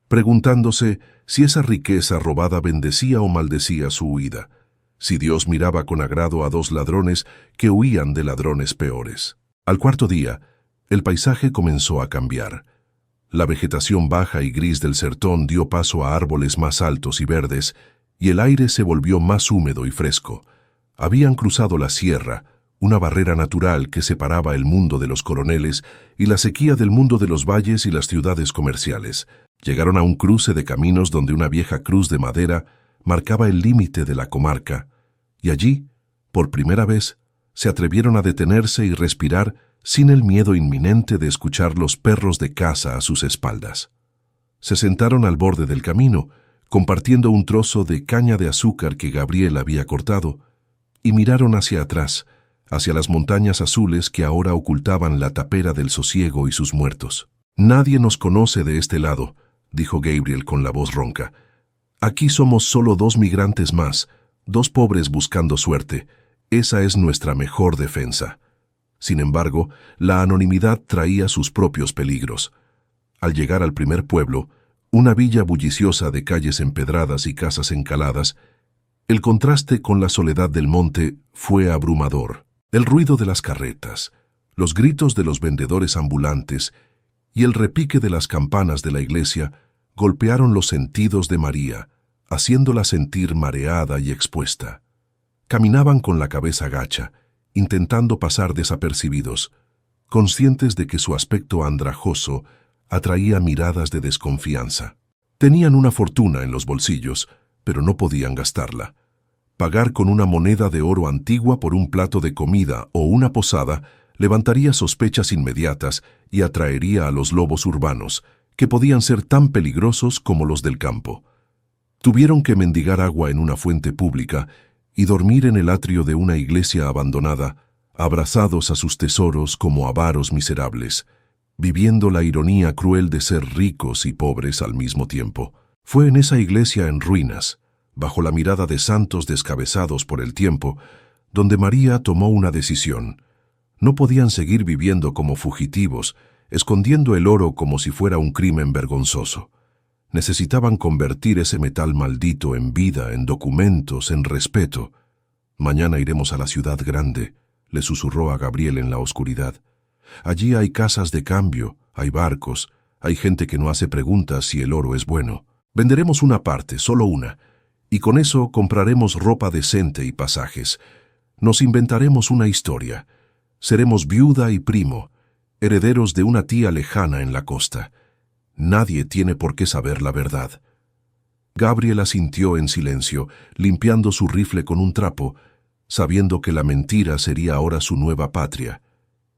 preguntándose si esa riqueza robada bendecía o maldecía su huida, si Dios miraba con agrado a dos ladrones que huían de ladrones peores. Al cuarto día, el paisaje comenzó a cambiar. La vegetación baja y gris del sertón dio paso a árboles más altos y verdes, y el aire se volvió más húmedo y fresco. Habían cruzado la sierra, una barrera natural que separaba el mundo de los coroneles y la sequía del mundo de los valles y las ciudades comerciales. Llegaron a un cruce de caminos donde una vieja cruz de madera marcaba el límite de la comarca, y allí, por primera vez, se atrevieron a detenerse y respirar sin el miedo inminente de escuchar los perros de caza a sus espaldas. Se sentaron al borde del camino, compartiendo un trozo de caña de azúcar que Gabriel había cortado, y miraron hacia atrás, hacia las montañas azules que ahora ocultaban la tapera del sosiego y sus muertos. «Nadie nos conoce de este lado», dijo Gabriel con la voz ronca. «Aquí somos solo dos migrantes más, dos pobres buscando suerte. Esa es nuestra mejor defensa». Sin embargo, la anonimidad traía sus propios peligros. Al llegar al primer pueblo, una villa bulliciosa de calles empedradas y casas encaladas, el contraste con la soledad del monte fue abrumador. El ruido de las carretas, los gritos de los vendedores ambulantes y el repique de las campanas de la iglesia golpearon los sentidos de María, haciéndola sentir mareada y expuesta. Caminaban con la cabeza gacha, intentando pasar desapercibidos, conscientes de que su aspecto andrajoso atraía miradas de desconfianza. Tenían una fortuna en los bolsillos, pero no podían gastarla. Pagar con una moneda de oro antigua por un plato de comida o una posada levantaría sospechas inmediatas y atraería a los lobos urbanos, que podían ser tan peligrosos como los del campo. Tuvieron que mendigar agua en una fuente pública y dormir en el atrio de una iglesia abandonada, abrazados a sus tesoros como avaros miserables, viviendo la ironía cruel de ser ricos y pobres al mismo tiempo. Fue en esa iglesia en ruinas, bajo la mirada de santos descabezados por el tiempo, donde María tomó una decisión. No podían seguir viviendo como fugitivos, escondiendo el oro como si fuera un crimen vergonzoso. Necesitaban convertir ese metal maldito en vida, en documentos, en respeto. «Mañana iremos a la ciudad grande», le susurró a Gabriel en la oscuridad. «Allí hay casas de cambio, hay barcos, hay gente que no hace preguntas si el oro es bueno. Venderemos una parte, solo una, y con eso compraremos ropa decente y pasajes. Nos inventaremos una historia. Seremos viuda y primo, herederos de una tía lejana en la costa. Nadie tiene por qué saber la verdad». Gabriel asintió en silencio, limpiando su rifle con un trapo, sabiendo que la mentira sería ahora su nueva patria.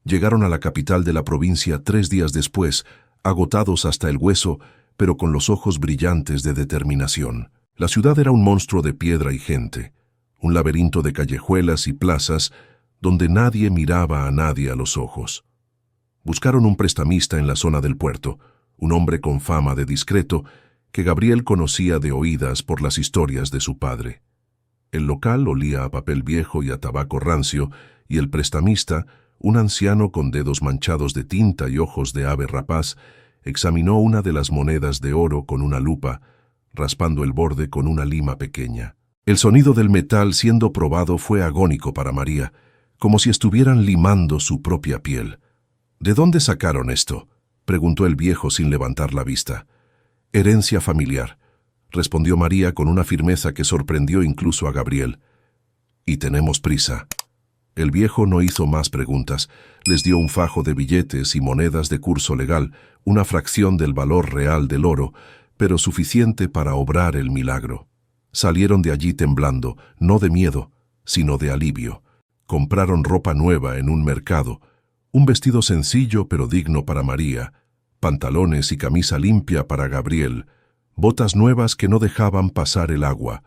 Llegaron a la capital de la provincia 3 días después, agotados hasta el hueso, pero con los ojos brillantes de determinación. La ciudad era un monstruo de piedra y gente, un laberinto de callejuelas y plazas donde nadie miraba a nadie a los ojos. Buscaron un prestamista en la zona del puerto, un hombre con fama de discreto que Gabriel conocía de oídas por las historias de su padre. El local olía a papel viejo y a tabaco rancio, y el prestamista, un anciano con dedos manchados de tinta y ojos de ave rapaz, examinó una de las monedas de oro con una lupa, raspando el borde con una lima pequeña. El sonido del metal siendo probado fue agónico para María, como si estuvieran limando su propia piel. «¿De dónde sacaron esto?», preguntó el viejo sin levantar la vista. «Herencia familiar», respondió María con una firmeza que sorprendió incluso a Gabriel. «Y tenemos prisa». El viejo no hizo más preguntas. Les dio un fajo de billetes y monedas de curso legal, una fracción del valor real del oro, pero suficiente para obrar el milagro. Salieron de allí temblando, no de miedo, sino de alivio. Compraron ropa nueva en un mercado, un vestido sencillo pero digno para María, pantalones y camisa limpia para Gabriel, botas nuevas que no dejaban pasar el agua.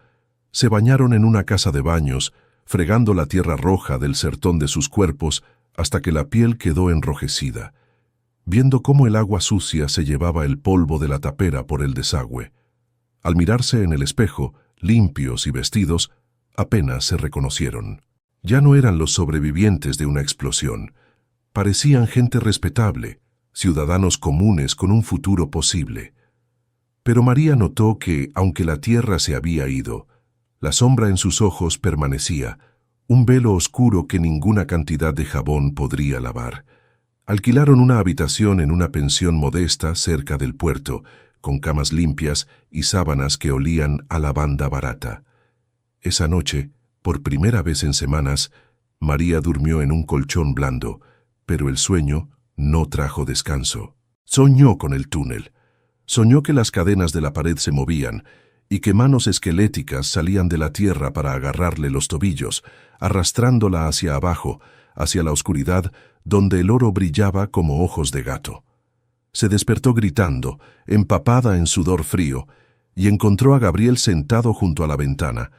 Se bañaron en una casa de baños, fregando la tierra roja del sertón de sus cuerpos hasta que la piel quedó enrojecida, viendo cómo el agua sucia se llevaba el polvo de la tapera por el desagüe. Al mirarse en el espejo, limpios y vestidos, apenas se reconocieron. Ya no eran los sobrevivientes de una explosión. Parecían gente respetable, ciudadanos comunes con un futuro posible. Pero María notó que, aunque la tierra se había ido, la sombra en sus ojos permanecía, un velo oscuro que ninguna cantidad de jabón podría lavar. Alquilaron una habitación en una pensión modesta cerca del puerto, con camas limpias y sábanas que olían a lavanda barata. Esa noche, por primera vez en semanas, María durmió en un colchón blando, pero el sueño no trajo descanso. Soñó con el túnel. Soñó que las cadenas de la pared se movían y que manos esqueléticas salían de la tierra para agarrarle los tobillos, arrastrándola hacia abajo, hacia la oscuridad, donde el oro brillaba como ojos de gato. Se despertó gritando, empapada en sudor frío, y encontró a Gabriel sentado junto a la ventana,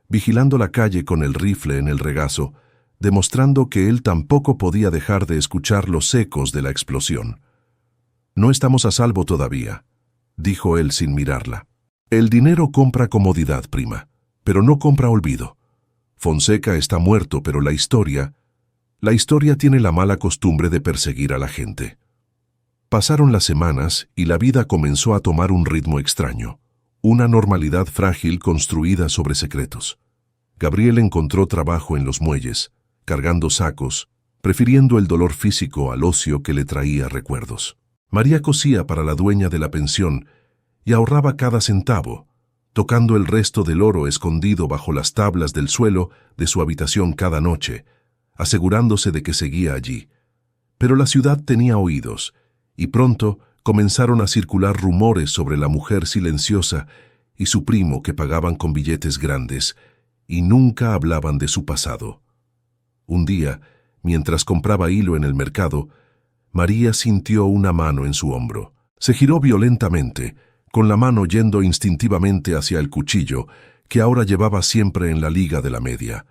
vigilando la calle con el rifle en el regazo, demostrando que él tampoco podía dejar de escuchar los ecos de la explosión. «No estamos a salvo todavía», dijo él sin mirarla. «El dinero compra comodidad, prima, pero no compra olvido. Fonseca está muerto, pero la historia tiene la mala costumbre de perseguir a la gente». Pasaron las semanas y la vida comenzó a tomar un ritmo extraño, una normalidad frágil construida sobre secretos. Gabriel encontró trabajo en los muelles, cargando sacos, prefiriendo el dolor físico al ocio que le traía recuerdos. María cosía para la dueña de la pensión y ahorraba cada centavo, tocando el resto del oro escondido bajo las tablas del suelo de su habitación cada noche, asegurándose de que seguía allí. Pero la ciudad tenía oídos, y pronto comenzaron a circular rumores sobre la mujer silenciosa y su primo que pagaban con billetes grandes, y nunca hablaban de su pasado. Un día, mientras compraba hilo en el mercado, María sintió una mano en su hombro. Se giró violentamente, con la mano yendo instintivamente hacia el cuchillo, que ahora llevaba siempre en la liga de la media.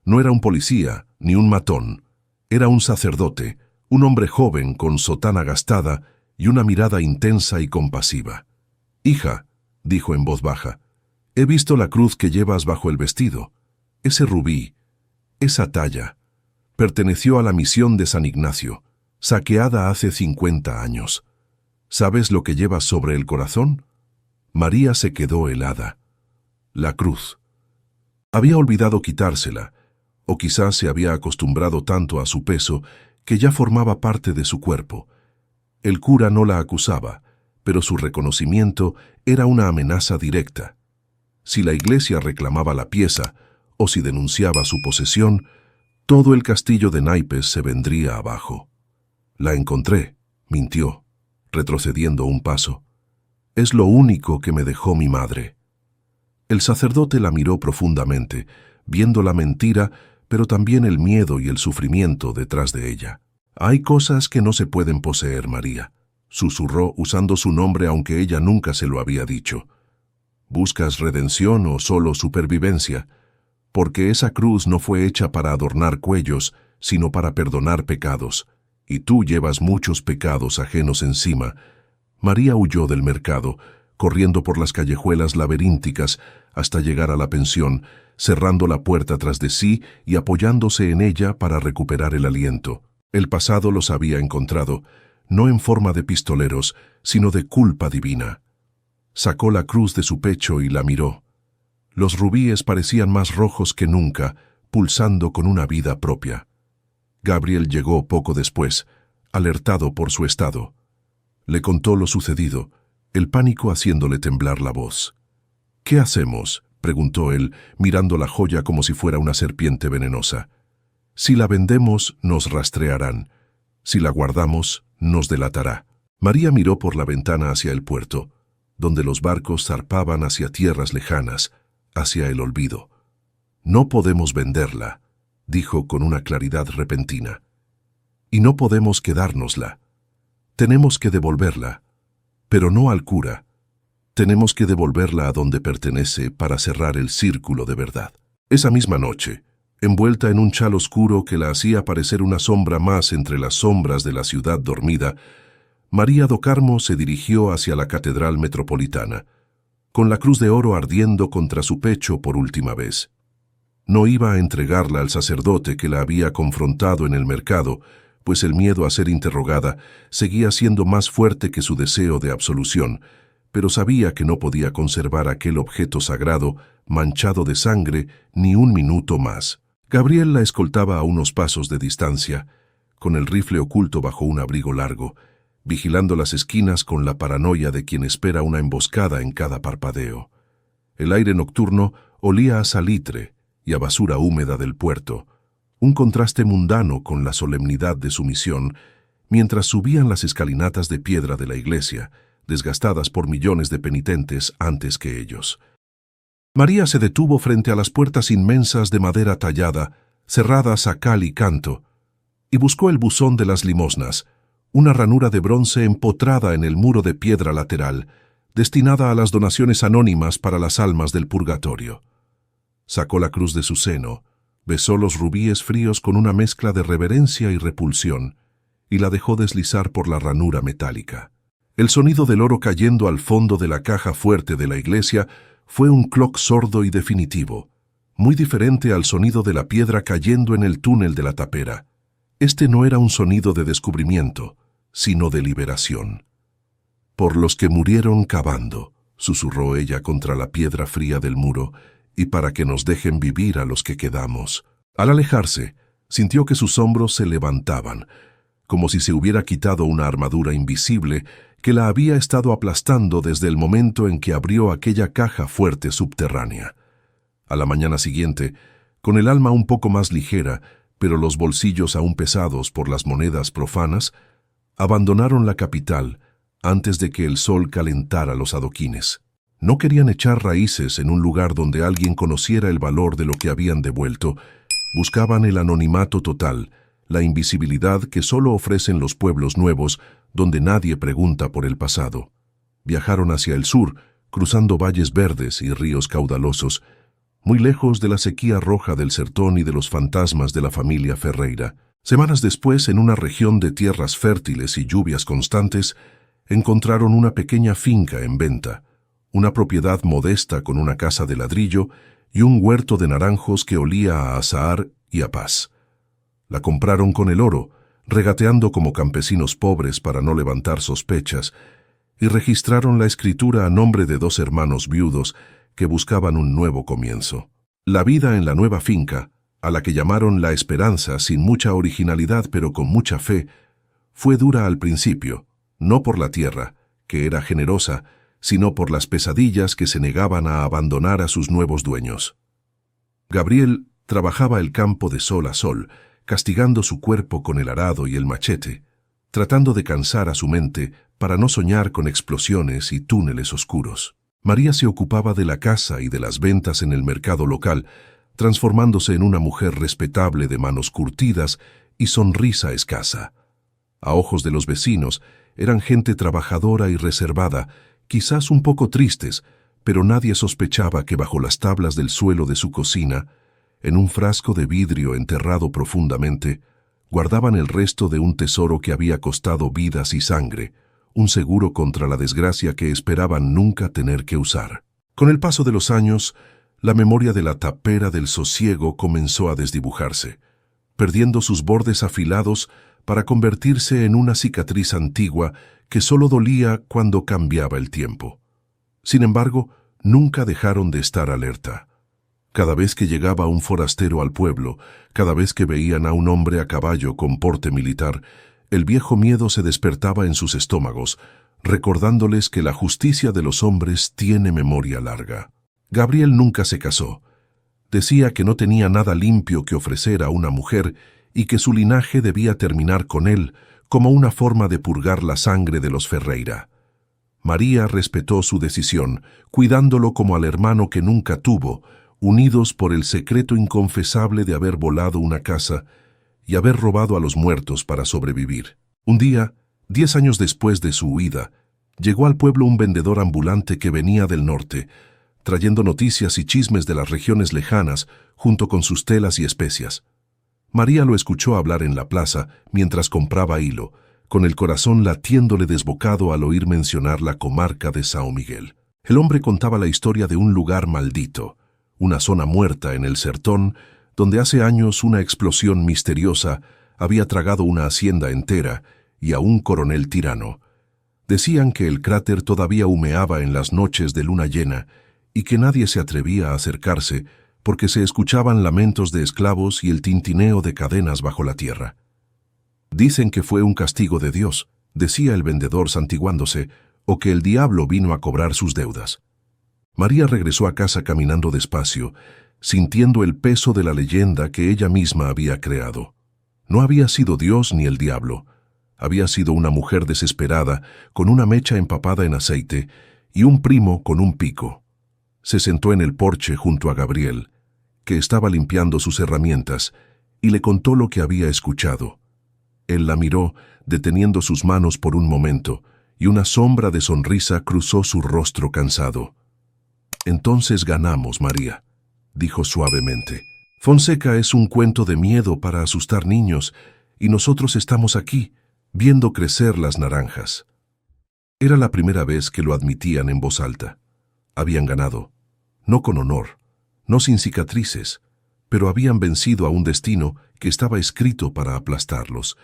No era un policía, ni un matón. Era un sacerdote, un hombre joven con sotana gastada y una mirada intensa y compasiva. «Hija», dijo en voz baja, «he visto la cruz que llevas bajo el vestido. Ese rubí, esa talla, perteneció a la misión de San Ignacio, saqueada hace 50 años. ¿Sabes lo que llevas sobre el corazón?» María se quedó helada. La cruz. Había olvidado quitársela, o quizás se había acostumbrado tanto a su peso que ya formaba parte de su cuerpo. El cura no la acusaba, pero su reconocimiento era una amenaza directa. Si la iglesia reclamaba la pieza, o si denunciaba su posesión, todo el castillo de naipes se vendría abajo. «La encontré», mintió, retrocediendo un paso. «Es lo único que me dejó mi madre». El sacerdote la miró profundamente, viendo la mentira, pero también el miedo y el sufrimiento detrás de ella. «Hay cosas que no se pueden poseer, María», susurró usando su nombre aunque ella nunca se lo había dicho. «¿Buscas redención o solo supervivencia? Porque esa cruz no fue hecha para adornar cuellos, sino para perdonar pecados, y tú llevas muchos pecados ajenos encima». María huyó del mercado, corriendo por las callejuelas laberínticas hasta llegar a la pensión, cerrando la puerta tras de sí y apoyándose en ella para recuperar el aliento. El pasado los había encontrado, no en forma de pistoleros, sino de culpa divina. Sacó la cruz de su pecho y la miró. Los rubíes parecían más rojos que nunca, pulsando con una vida propia. Gabriel llegó poco después, alertado por su estado. Le contó lo sucedido, el pánico haciéndole temblar la voz. «¿Qué hacemos?», preguntó él, mirando la joya como si fuera una serpiente venenosa. «Si la vendemos, nos rastrearán. Si la guardamos, nos delatará». María miró por la ventana hacia el puerto, donde los barcos zarpaban hacia tierras lejanas, hacia el olvido. «No podemos venderla», dijo con una claridad repentina. «Y no podemos quedárnosla. Tenemos que devolverla, pero no al cura. Tenemos que devolverla a donde pertenece para cerrar el círculo de verdad». Esa misma noche, envuelta en un chal oscuro que la hacía parecer una sombra más entre las sombras de la ciudad dormida, María do Carmo se dirigió hacia la catedral metropolitana. con la cruz de oro ardiendo contra su pecho por última vez. No iba a entregarla al sacerdote que la había confrontado en el mercado, pues el miedo a ser interrogada seguía siendo más fuerte que su deseo de absolución, pero sabía que no podía conservar aquel objeto sagrado manchado de sangre ni un minuto más. Gabriel la escoltaba a unos pasos de distancia, con el rifle oculto bajo un abrigo largo, vigilando las esquinas con la paranoia de quien espera una emboscada en cada parpadeo. El aire nocturno olía a salitre y a basura húmeda del puerto, un contraste mundano con la solemnidad de su misión, mientras subían las escalinatas de piedra de la iglesia, desgastadas por millones de penitentes antes que ellos. María se detuvo frente a las puertas inmensas de madera tallada, cerradas a cal y canto, y buscó el buzón de las limosnas, una ranura de bronce empotrada en el muro de piedra lateral, destinada a las donaciones anónimas para las almas del purgatorio. Sacó la cruz de su seno, besó los rubíes fríos con una mezcla de reverencia y repulsión, y la dejó deslizar por la ranura metálica. El sonido del oro cayendo al fondo de la caja fuerte de la iglesia fue un cloc sordo y definitivo, muy diferente al sonido de la piedra cayendo en el túnel de la tapera. Este no era un sonido de descubrimiento, sino de liberación. «Por los que murieron cavando», susurró ella contra la piedra fría del muro, «y para que nos dejen vivir a los que quedamos». Al alejarse, sintió que sus hombros se levantaban, como si se hubiera quitado una armadura invisible que la había estado aplastando desde el momento en que abrió aquella caja fuerte subterránea. A la mañana siguiente, con el alma un poco más ligera, pero los bolsillos aún pesados por las monedas profanas, abandonaron la capital antes de que el sol calentara los adoquines. No querían echar raíces en un lugar donde alguien conociera el valor de lo que habían devuelto. Buscaban el anonimato total, la invisibilidad que solo ofrecen los pueblos nuevos, donde nadie pregunta por el pasado. Viajaron hacia el sur, cruzando valles verdes y ríos caudalosos, muy lejos de la sequía roja del sertón y de los fantasmas de la familia Ferreira. Semanas después, en una región de tierras fértiles y lluvias constantes, encontraron una pequeña finca en venta, una propiedad modesta con una casa de ladrillo y un huerto de naranjos que olía a azahar y a paz. La compraron con el oro, regateando como campesinos pobres para no levantar sospechas, y registraron la escritura a nombre de 2 hermanos viudos que buscaban un nuevo comienzo. La vida en la nueva finca, a la que llamaron La Esperanza sin mucha originalidad pero con mucha fe, fue dura al principio, no por la tierra, que era generosa, sino por las pesadillas que se negaban a abandonar a sus nuevos dueños. Gabriel trabajaba el campo de sol a sol, castigando su cuerpo con el arado y el machete, tratando de cansar a su mente para no soñar con explosiones y túneles oscuros. María se ocupaba de la casa y de las ventas en el mercado local, transformándose en una mujer respetable de manos curtidas y sonrisa escasa. A ojos de los vecinos, eran gente trabajadora y reservada, quizás un poco tristes, pero nadie sospechaba que bajo las tablas del suelo de su cocina, en un frasco de vidrio enterrado profundamente, guardaban el resto de un tesoro que había costado vidas y sangre, un seguro contra la desgracia que esperaban nunca tener que usar. Con el paso de los años, la memoria de la tapera del sosiego comenzó a desdibujarse, perdiendo sus bordes afilados para convertirse en una cicatriz antigua que solo dolía cuando cambiaba el tiempo. Sin embargo, nunca dejaron de estar alerta. Cada vez que llegaba un forastero al pueblo, cada vez que veían a un hombre a caballo con porte militar, el viejo miedo se despertaba en sus estómagos, recordándoles que la justicia de los hombres tiene memoria larga. Gabriel nunca se casó. Decía que no tenía nada limpio que ofrecer a una mujer y que su linaje debía terminar con él como una forma de purgar la sangre de los Ferreira. María respetó su decisión, cuidándolo como al hermano que nunca tuvo, unidos por el secreto inconfesable de haber volado una casa y haber robado a los muertos para sobrevivir. Un día, 10 años después de su huida, llegó al pueblo un vendedor ambulante que venía del norte, trayendo noticias y chismes de las regiones lejanas junto con sus telas y especias. María lo escuchó hablar en la plaza mientras compraba hilo, con el corazón latiéndole desbocado al oír mencionar la comarca de São Miguel. El hombre contaba la historia de un lugar maldito, una zona muerta en el sertón, donde hace años una explosión misteriosa había tragado una hacienda entera y a un coronel tirano. Decían que el cráter todavía humeaba en las noches de luna llena y que nadie se atrevía a acercarse porque se escuchaban lamentos de esclavos y el tintineo de cadenas bajo la tierra. Dicen que fue un castigo de Dios, decía el vendedor santiguándose, o que el diablo vino a cobrar sus deudas. María regresó a casa caminando despacio, sintiendo el peso de la leyenda que ella misma había creado. No había sido Dios ni el diablo. Había sido una mujer desesperada, con una mecha empapada en aceite, y un primo con un pico. Se sentó en el porche junto a Gabriel, que estaba limpiando sus herramientas, y le contó lo que había escuchado. Él la miró, deteniendo sus manos por un momento, y una sombra de sonrisa cruzó su rostro cansado. «Entonces ganamos, María», dijo suavemente. «Fonseca es un cuento de miedo para asustar niños, y nosotros estamos aquí, viendo crecer las naranjas». Era la primera vez que lo admitían en voz alta. Habían ganado, no con honor, no sin cicatrices, pero habían vencido a un destino que estaba escrito para aplastarlos.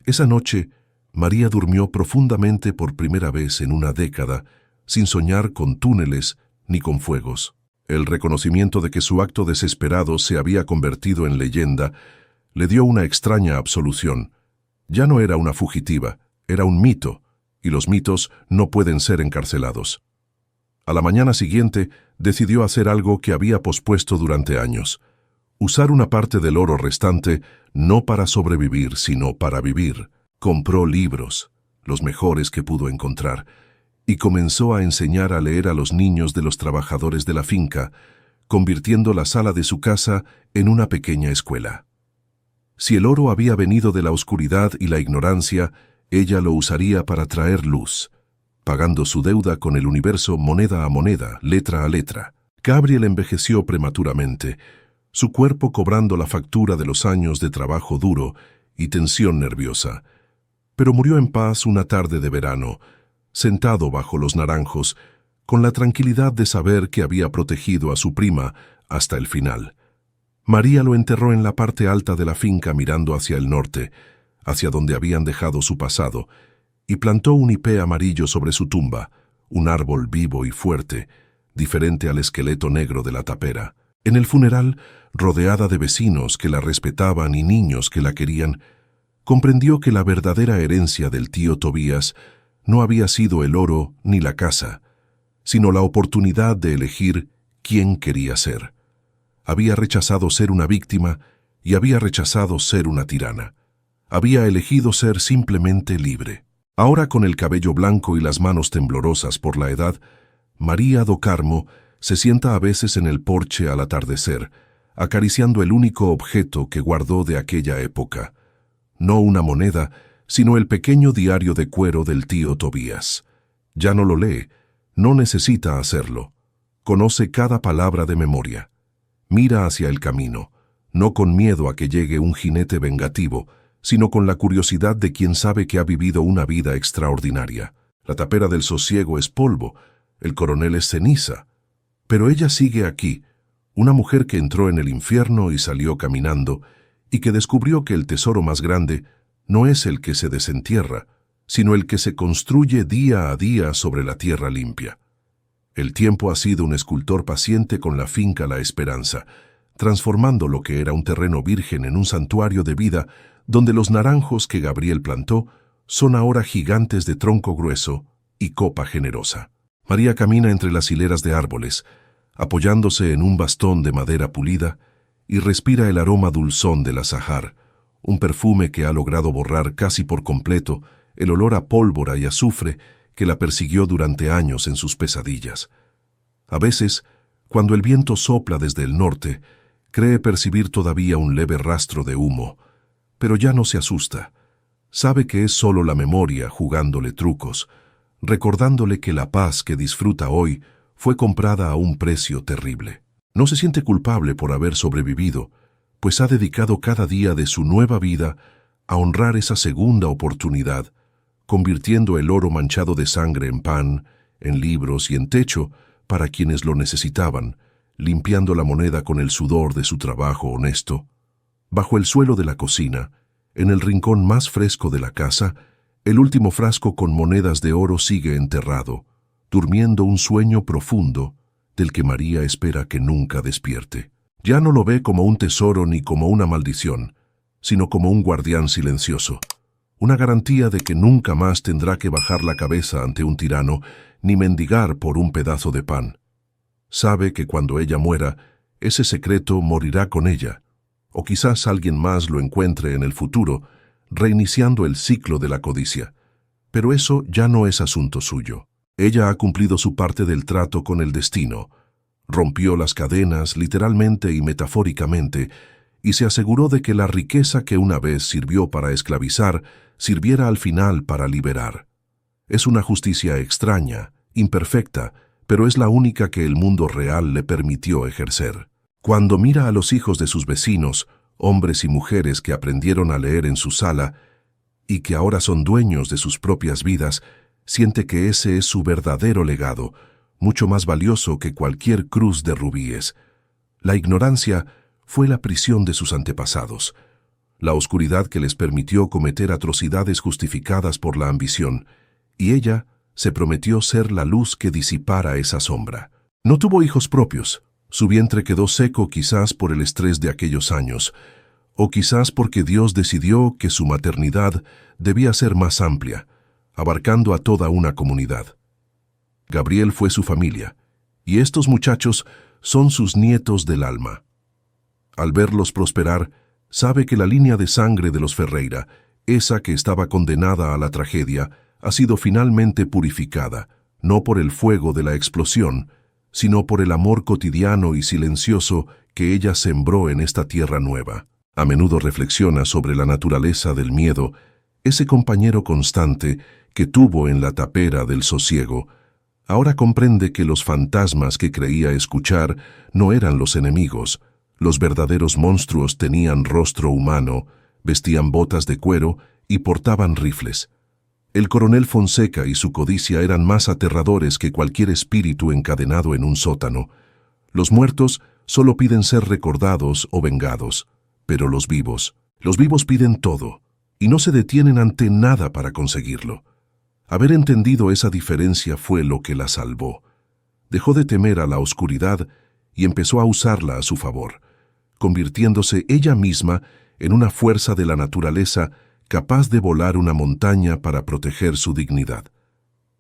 Esa noche, María durmió profundamente por primera vez en una década, sin soñar con túneles ni con fuegos. El reconocimiento de que su acto desesperado se había convertido en leyenda le dio una extraña absolución. Ya no era una fugitiva, era un mito, y los mitos no pueden ser encarcelados. A la mañana siguiente, decidió hacer algo que había pospuesto durante años: usar una parte del oro restante no para sobrevivir, sino para vivir. Compró libros, los mejores que pudo encontrar, y comenzó a enseñar a leer a los niños de los trabajadores de la finca, convirtiendo la sala de su casa en una pequeña escuela. Si el oro había venido de la oscuridad y la ignorancia, ella lo usaría para traer luz, pagando su deuda con el universo moneda a moneda, letra a letra. Gabriel envejeció prematuramente, su cuerpo cobrando la factura de los años de trabajo duro y tensión nerviosa. Pero murió en paz una tarde de verano, sentado bajo los naranjos, con la tranquilidad de saber que había protegido a su prima hasta el final. María lo enterró en la parte alta de la finca mirando hacia el norte, hacia donde habían dejado su pasado, y plantó un hipé amarillo sobre su tumba, un árbol vivo y fuerte, diferente al esqueleto negro de la tapera. En el funeral, rodeada de vecinos que la respetaban y niños que la querían, comprendió que la verdadera herencia del tío Tobías no había sido el oro ni la casa, sino la oportunidad de elegir quién quería ser. Había rechazado ser una víctima y había rechazado ser una tirana. Había elegido ser simplemente libre. Ahora, con el cabello blanco y las manos temblorosas por la edad, María do Carmo se sienta a veces en el porche al atardecer, acariciando el único objeto que guardó de aquella época. No una moneda, sino el pequeño diario de cuero del tío Tobías. Ya no lo lee, no necesita hacerlo. Conoce cada palabra de memoria. Mira hacia el camino, no con miedo a que llegue un jinete vengativo, sino con la curiosidad de quien sabe que ha vivido una vida extraordinaria. La tapera del sosiego es polvo, el coronel es ceniza. Pero ella sigue aquí, una mujer que entró en el infierno y salió caminando, y que descubrió que el tesoro más grande no es el que se desentierra, sino el que se construye día a día sobre la tierra limpia. El tiempo ha sido un escultor paciente con la finca La Esperanza, transformando lo que era un terreno virgen en un santuario de vida donde los naranjos que Gabriel plantó son ahora gigantes de tronco grueso y copa generosa. María camina entre las hileras de árboles, apoyándose en un bastón de madera pulida, y respira el aroma dulzón del azahar, un perfume que ha logrado borrar casi por completo el olor a pólvora y azufre que la persiguió durante años en sus pesadillas. A veces, cuando el viento sopla desde el norte, cree percibir todavía un leve rastro de humo, pero ya no se asusta. Sabe que es solo la memoria jugándole trucos, recordándole que la paz que disfruta hoy fue comprada a un precio terrible. No se siente culpable por haber sobrevivido, pues ha dedicado cada día de su nueva vida a honrar esa segunda oportunidad, convirtiendo el oro manchado de sangre en pan en libros y en techo para quienes lo necesitaban, limpiando la moneda con el sudor de su trabajo honesto. Bajo el suelo de la cocina, en el rincón más fresco de la casa, el último frasco con monedas de oro sigue enterrado, durmiendo un sueño profundo del que María espera que nunca despierte. Ya no lo ve como un tesoro ni como una maldición, sino como un guardián silencioso, una garantía de que nunca más tendrá que bajar la cabeza ante un tirano ni mendigar por un pedazo de pan. Sabe que cuando ella muera, ese secreto morirá con ella, o quizás alguien más lo encuentre en el futuro, reiniciando el ciclo de la codicia. Pero eso ya no es asunto suyo. Ella ha cumplido su parte del trato con el destino, rompió las cadenas literalmente y metafóricamente, y se aseguró de que la riqueza que una vez sirvió para esclavizar, sirviera al final para liberar. Es una justicia extraña, imperfecta, pero es la única que el mundo real le permitió ejercer. Cuando mira a los hijos de sus vecinos, hombres y mujeres que aprendieron a leer en su sala y que ahora son dueños de sus propias vidas, siente que ese es su verdadero legado, mucho más valioso que cualquier cruz de rubíes. La ignorancia fue la prisión de sus antepasados, la oscuridad que les permitió cometer atrocidades justificadas por la ambición, y ella se prometió ser la luz que disipara esa sombra. No tuvo hijos propios. Su vientre quedó seco quizás por el estrés de aquellos años, o quizás porque Dios decidió que su maternidad debía ser más amplia, abarcando a toda una comunidad. Gabriel fue su familia, y estos muchachos son sus nietos del alma. Al verlos prosperar, sabe que la línea de sangre de los Ferreira, esa que estaba condenada a la tragedia, ha sido finalmente purificada, no por el fuego de la explosión, sino por el amor cotidiano y silencioso que ella sembró en esta tierra nueva. A menudo reflexiona sobre la naturaleza del miedo, ese compañero constante que tuvo en la tapera del sosiego. Ahora comprende que los fantasmas que creía escuchar no eran los enemigos. Los verdaderos monstruos tenían rostro humano, vestían botas de cuero y portaban rifles. El coronel Fonseca y su codicia eran más aterradores que cualquier espíritu encadenado en un sótano. Los muertos solo piden ser recordados o vengados, pero los vivos piden todo, y no se detienen ante nada para conseguirlo. Haber entendido esa diferencia fue lo que la salvó. Dejó de temer a la oscuridad y empezó a usarla a su favor, convirtiéndose ella misma en una fuerza de la naturaleza capaz de volar una montaña para proteger su dignidad.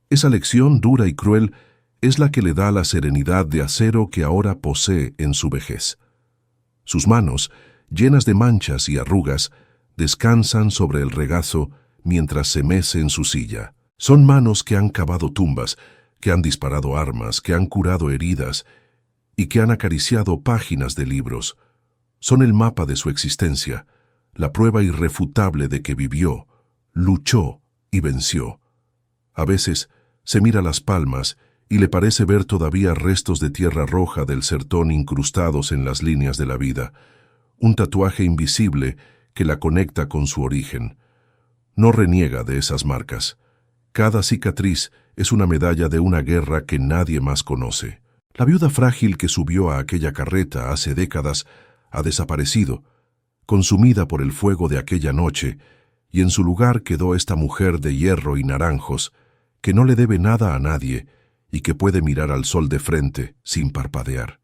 Esa lección dura y cruel es la que le da la serenidad de acero que ahora posee en su vejez. Sus manos, llenas de manchas y arrugas, descansan sobre el regazo mientras se mece en su silla. Son manos que han cavado tumbas, que han disparado armas, que han curado heridas y que han acariciado páginas de libros. Son el mapa de su existencia, la prueba irrefutable de que vivió, luchó y venció. A veces se mira las palmas y le parece ver todavía restos de tierra roja del sertón incrustados en las líneas de la vida, un tatuaje invisible que la conecta con su origen. No reniega de esas marcas. Cada cicatriz es una medalla de una guerra que nadie más conoce. La viuda frágil que subió a aquella carreta hace décadas ha desaparecido, consumida por el fuego de aquella noche, y en su lugar quedó esta mujer de hierro y naranjos, que no le debe nada a nadie y que puede mirar al sol de frente sin parpadear.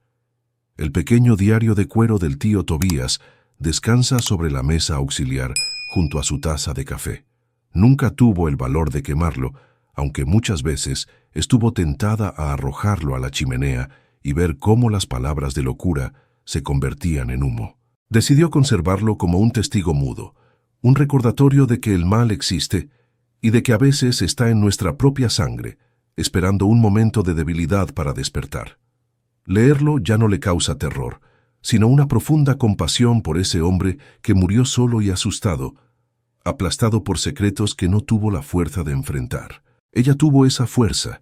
El pequeño diario de cuero del tío Tobías descansa sobre la mesa auxiliar junto a su taza de café. Nunca tuvo el valor de quemarlo, aunque muchas veces estuvo tentada a arrojarlo a la chimenea y ver cómo las palabras de locura se convertían en humo. Decidió conservarlo como un testigo mudo, un recordatorio de que el mal existe y de que a veces está en nuestra propia sangre, esperando un momento de debilidad para despertar. Leerlo ya no le causa terror, sino una profunda compasión por ese hombre que murió solo y asustado, aplastado por secretos que no tuvo la fuerza de enfrentar. Ella tuvo esa fuerza,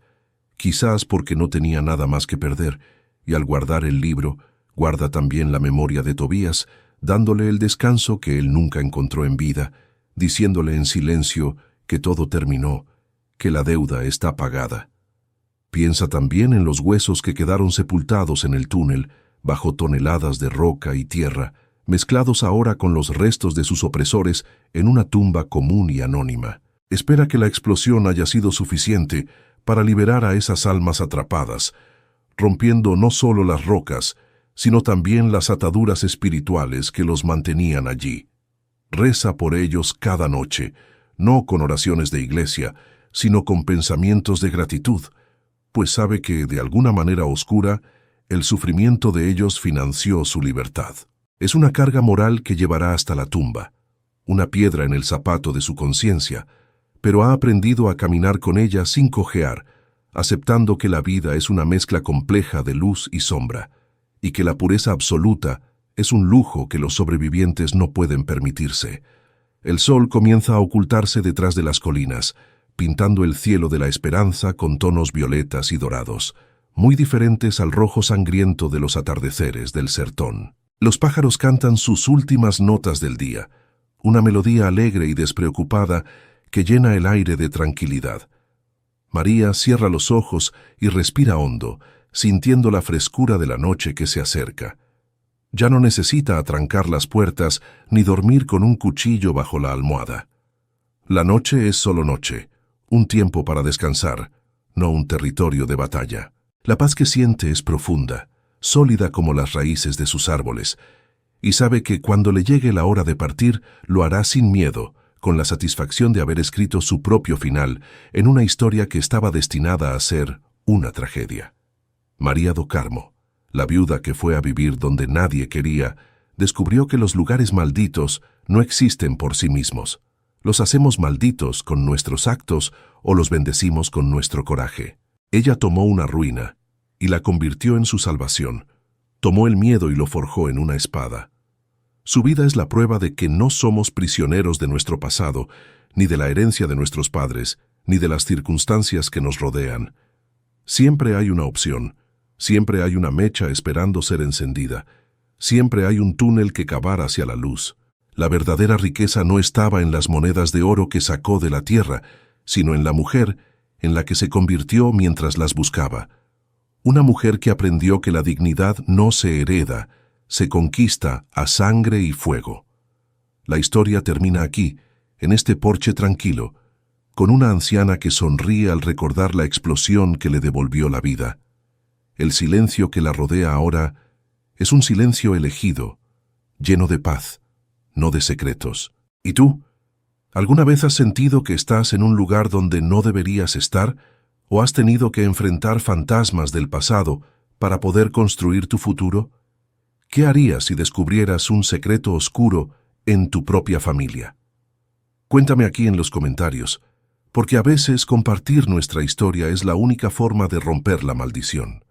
quizás porque no tenía nada más que perder, y al guardar el libro, guarda también la memoria de Tobías, dándole el descanso que él nunca encontró en vida, diciéndole en silencio que todo terminó, que la deuda está pagada. Piensa también en los huesos que quedaron sepultados en el túnel, bajo toneladas de roca y tierra, mezclados ahora con los restos de sus opresores en una tumba común y anónima. Espera que la explosión haya sido suficiente para liberar a esas almas atrapadas, rompiendo no solo las rocas, sino también las ataduras espirituales que los mantenían allí. Reza por ellos cada noche, no con oraciones de iglesia, sino con pensamientos de gratitud, pues sabe que, de alguna manera oscura, el sufrimiento de ellos financió su libertad. Es una carga moral que llevará hasta la tumba, una piedra en el zapato de su conciencia, pero ha aprendido a caminar con ella sin cojear, aceptando que la vida es una mezcla compleja de luz y sombra, y que la pureza absoluta es un lujo que los sobrevivientes no pueden permitirse. El sol comienza a ocultarse detrás de las colinas, pintando el cielo de la esperanza con tonos violetas y dorados, muy diferentes al rojo sangriento de los atardeceres del sertón. Los pájaros cantan sus últimas notas del día, una melodía alegre y despreocupada que llena el aire de tranquilidad. María cierra los ojos y respira hondo, sintiendo la frescura de la noche que se acerca. Ya no necesita atrancar las puertas ni dormir con un cuchillo bajo la almohada. La noche es solo noche, un tiempo para descansar, no un territorio de batalla. La paz que siente es profunda, sólida como las raíces de sus árboles, y sabe que cuando le llegue la hora de partir, lo hará sin miedo, con la satisfacción de haber escrito su propio final en una historia que estaba destinada a ser una tragedia. María do Carmo, la viuda que fue a vivir donde nadie quería, descubrió que los lugares malditos no existen por sí mismos. Los hacemos malditos con nuestros actos o los bendecimos con nuestro coraje. Ella tomó una ruina y la convirtió en su salvación. Tomó el miedo y lo forjó en una espada. Su vida es la prueba de que no somos prisioneros de nuestro pasado, ni de la herencia de nuestros padres, ni de las circunstancias que nos rodean. Siempre hay una opción, siempre hay una mecha esperando ser encendida, siempre hay un túnel que cavar hacia la luz. La verdadera riqueza no estaba en las monedas de oro que sacó de la tierra, sino en la mujer en la que se convirtió mientras las buscaba. Una mujer que aprendió que la dignidad no se hereda, se conquista a sangre y fuego. La historia termina aquí, en este porche tranquilo, con una anciana que sonríe al recordar la explosión que le devolvió la vida. El silencio que la rodea ahora es un silencio elegido, lleno de paz, no de secretos. ¿Y tú? ¿Alguna vez has sentido que estás en un lugar donde no deberías estar, o has tenido que enfrentar fantasmas del pasado para poder construir tu futuro? ¿Qué harías si descubrieras un secreto oscuro en tu propia familia? Cuéntame aquí en los comentarios, porque a veces compartir nuestra historia es la única forma de romper la maldición.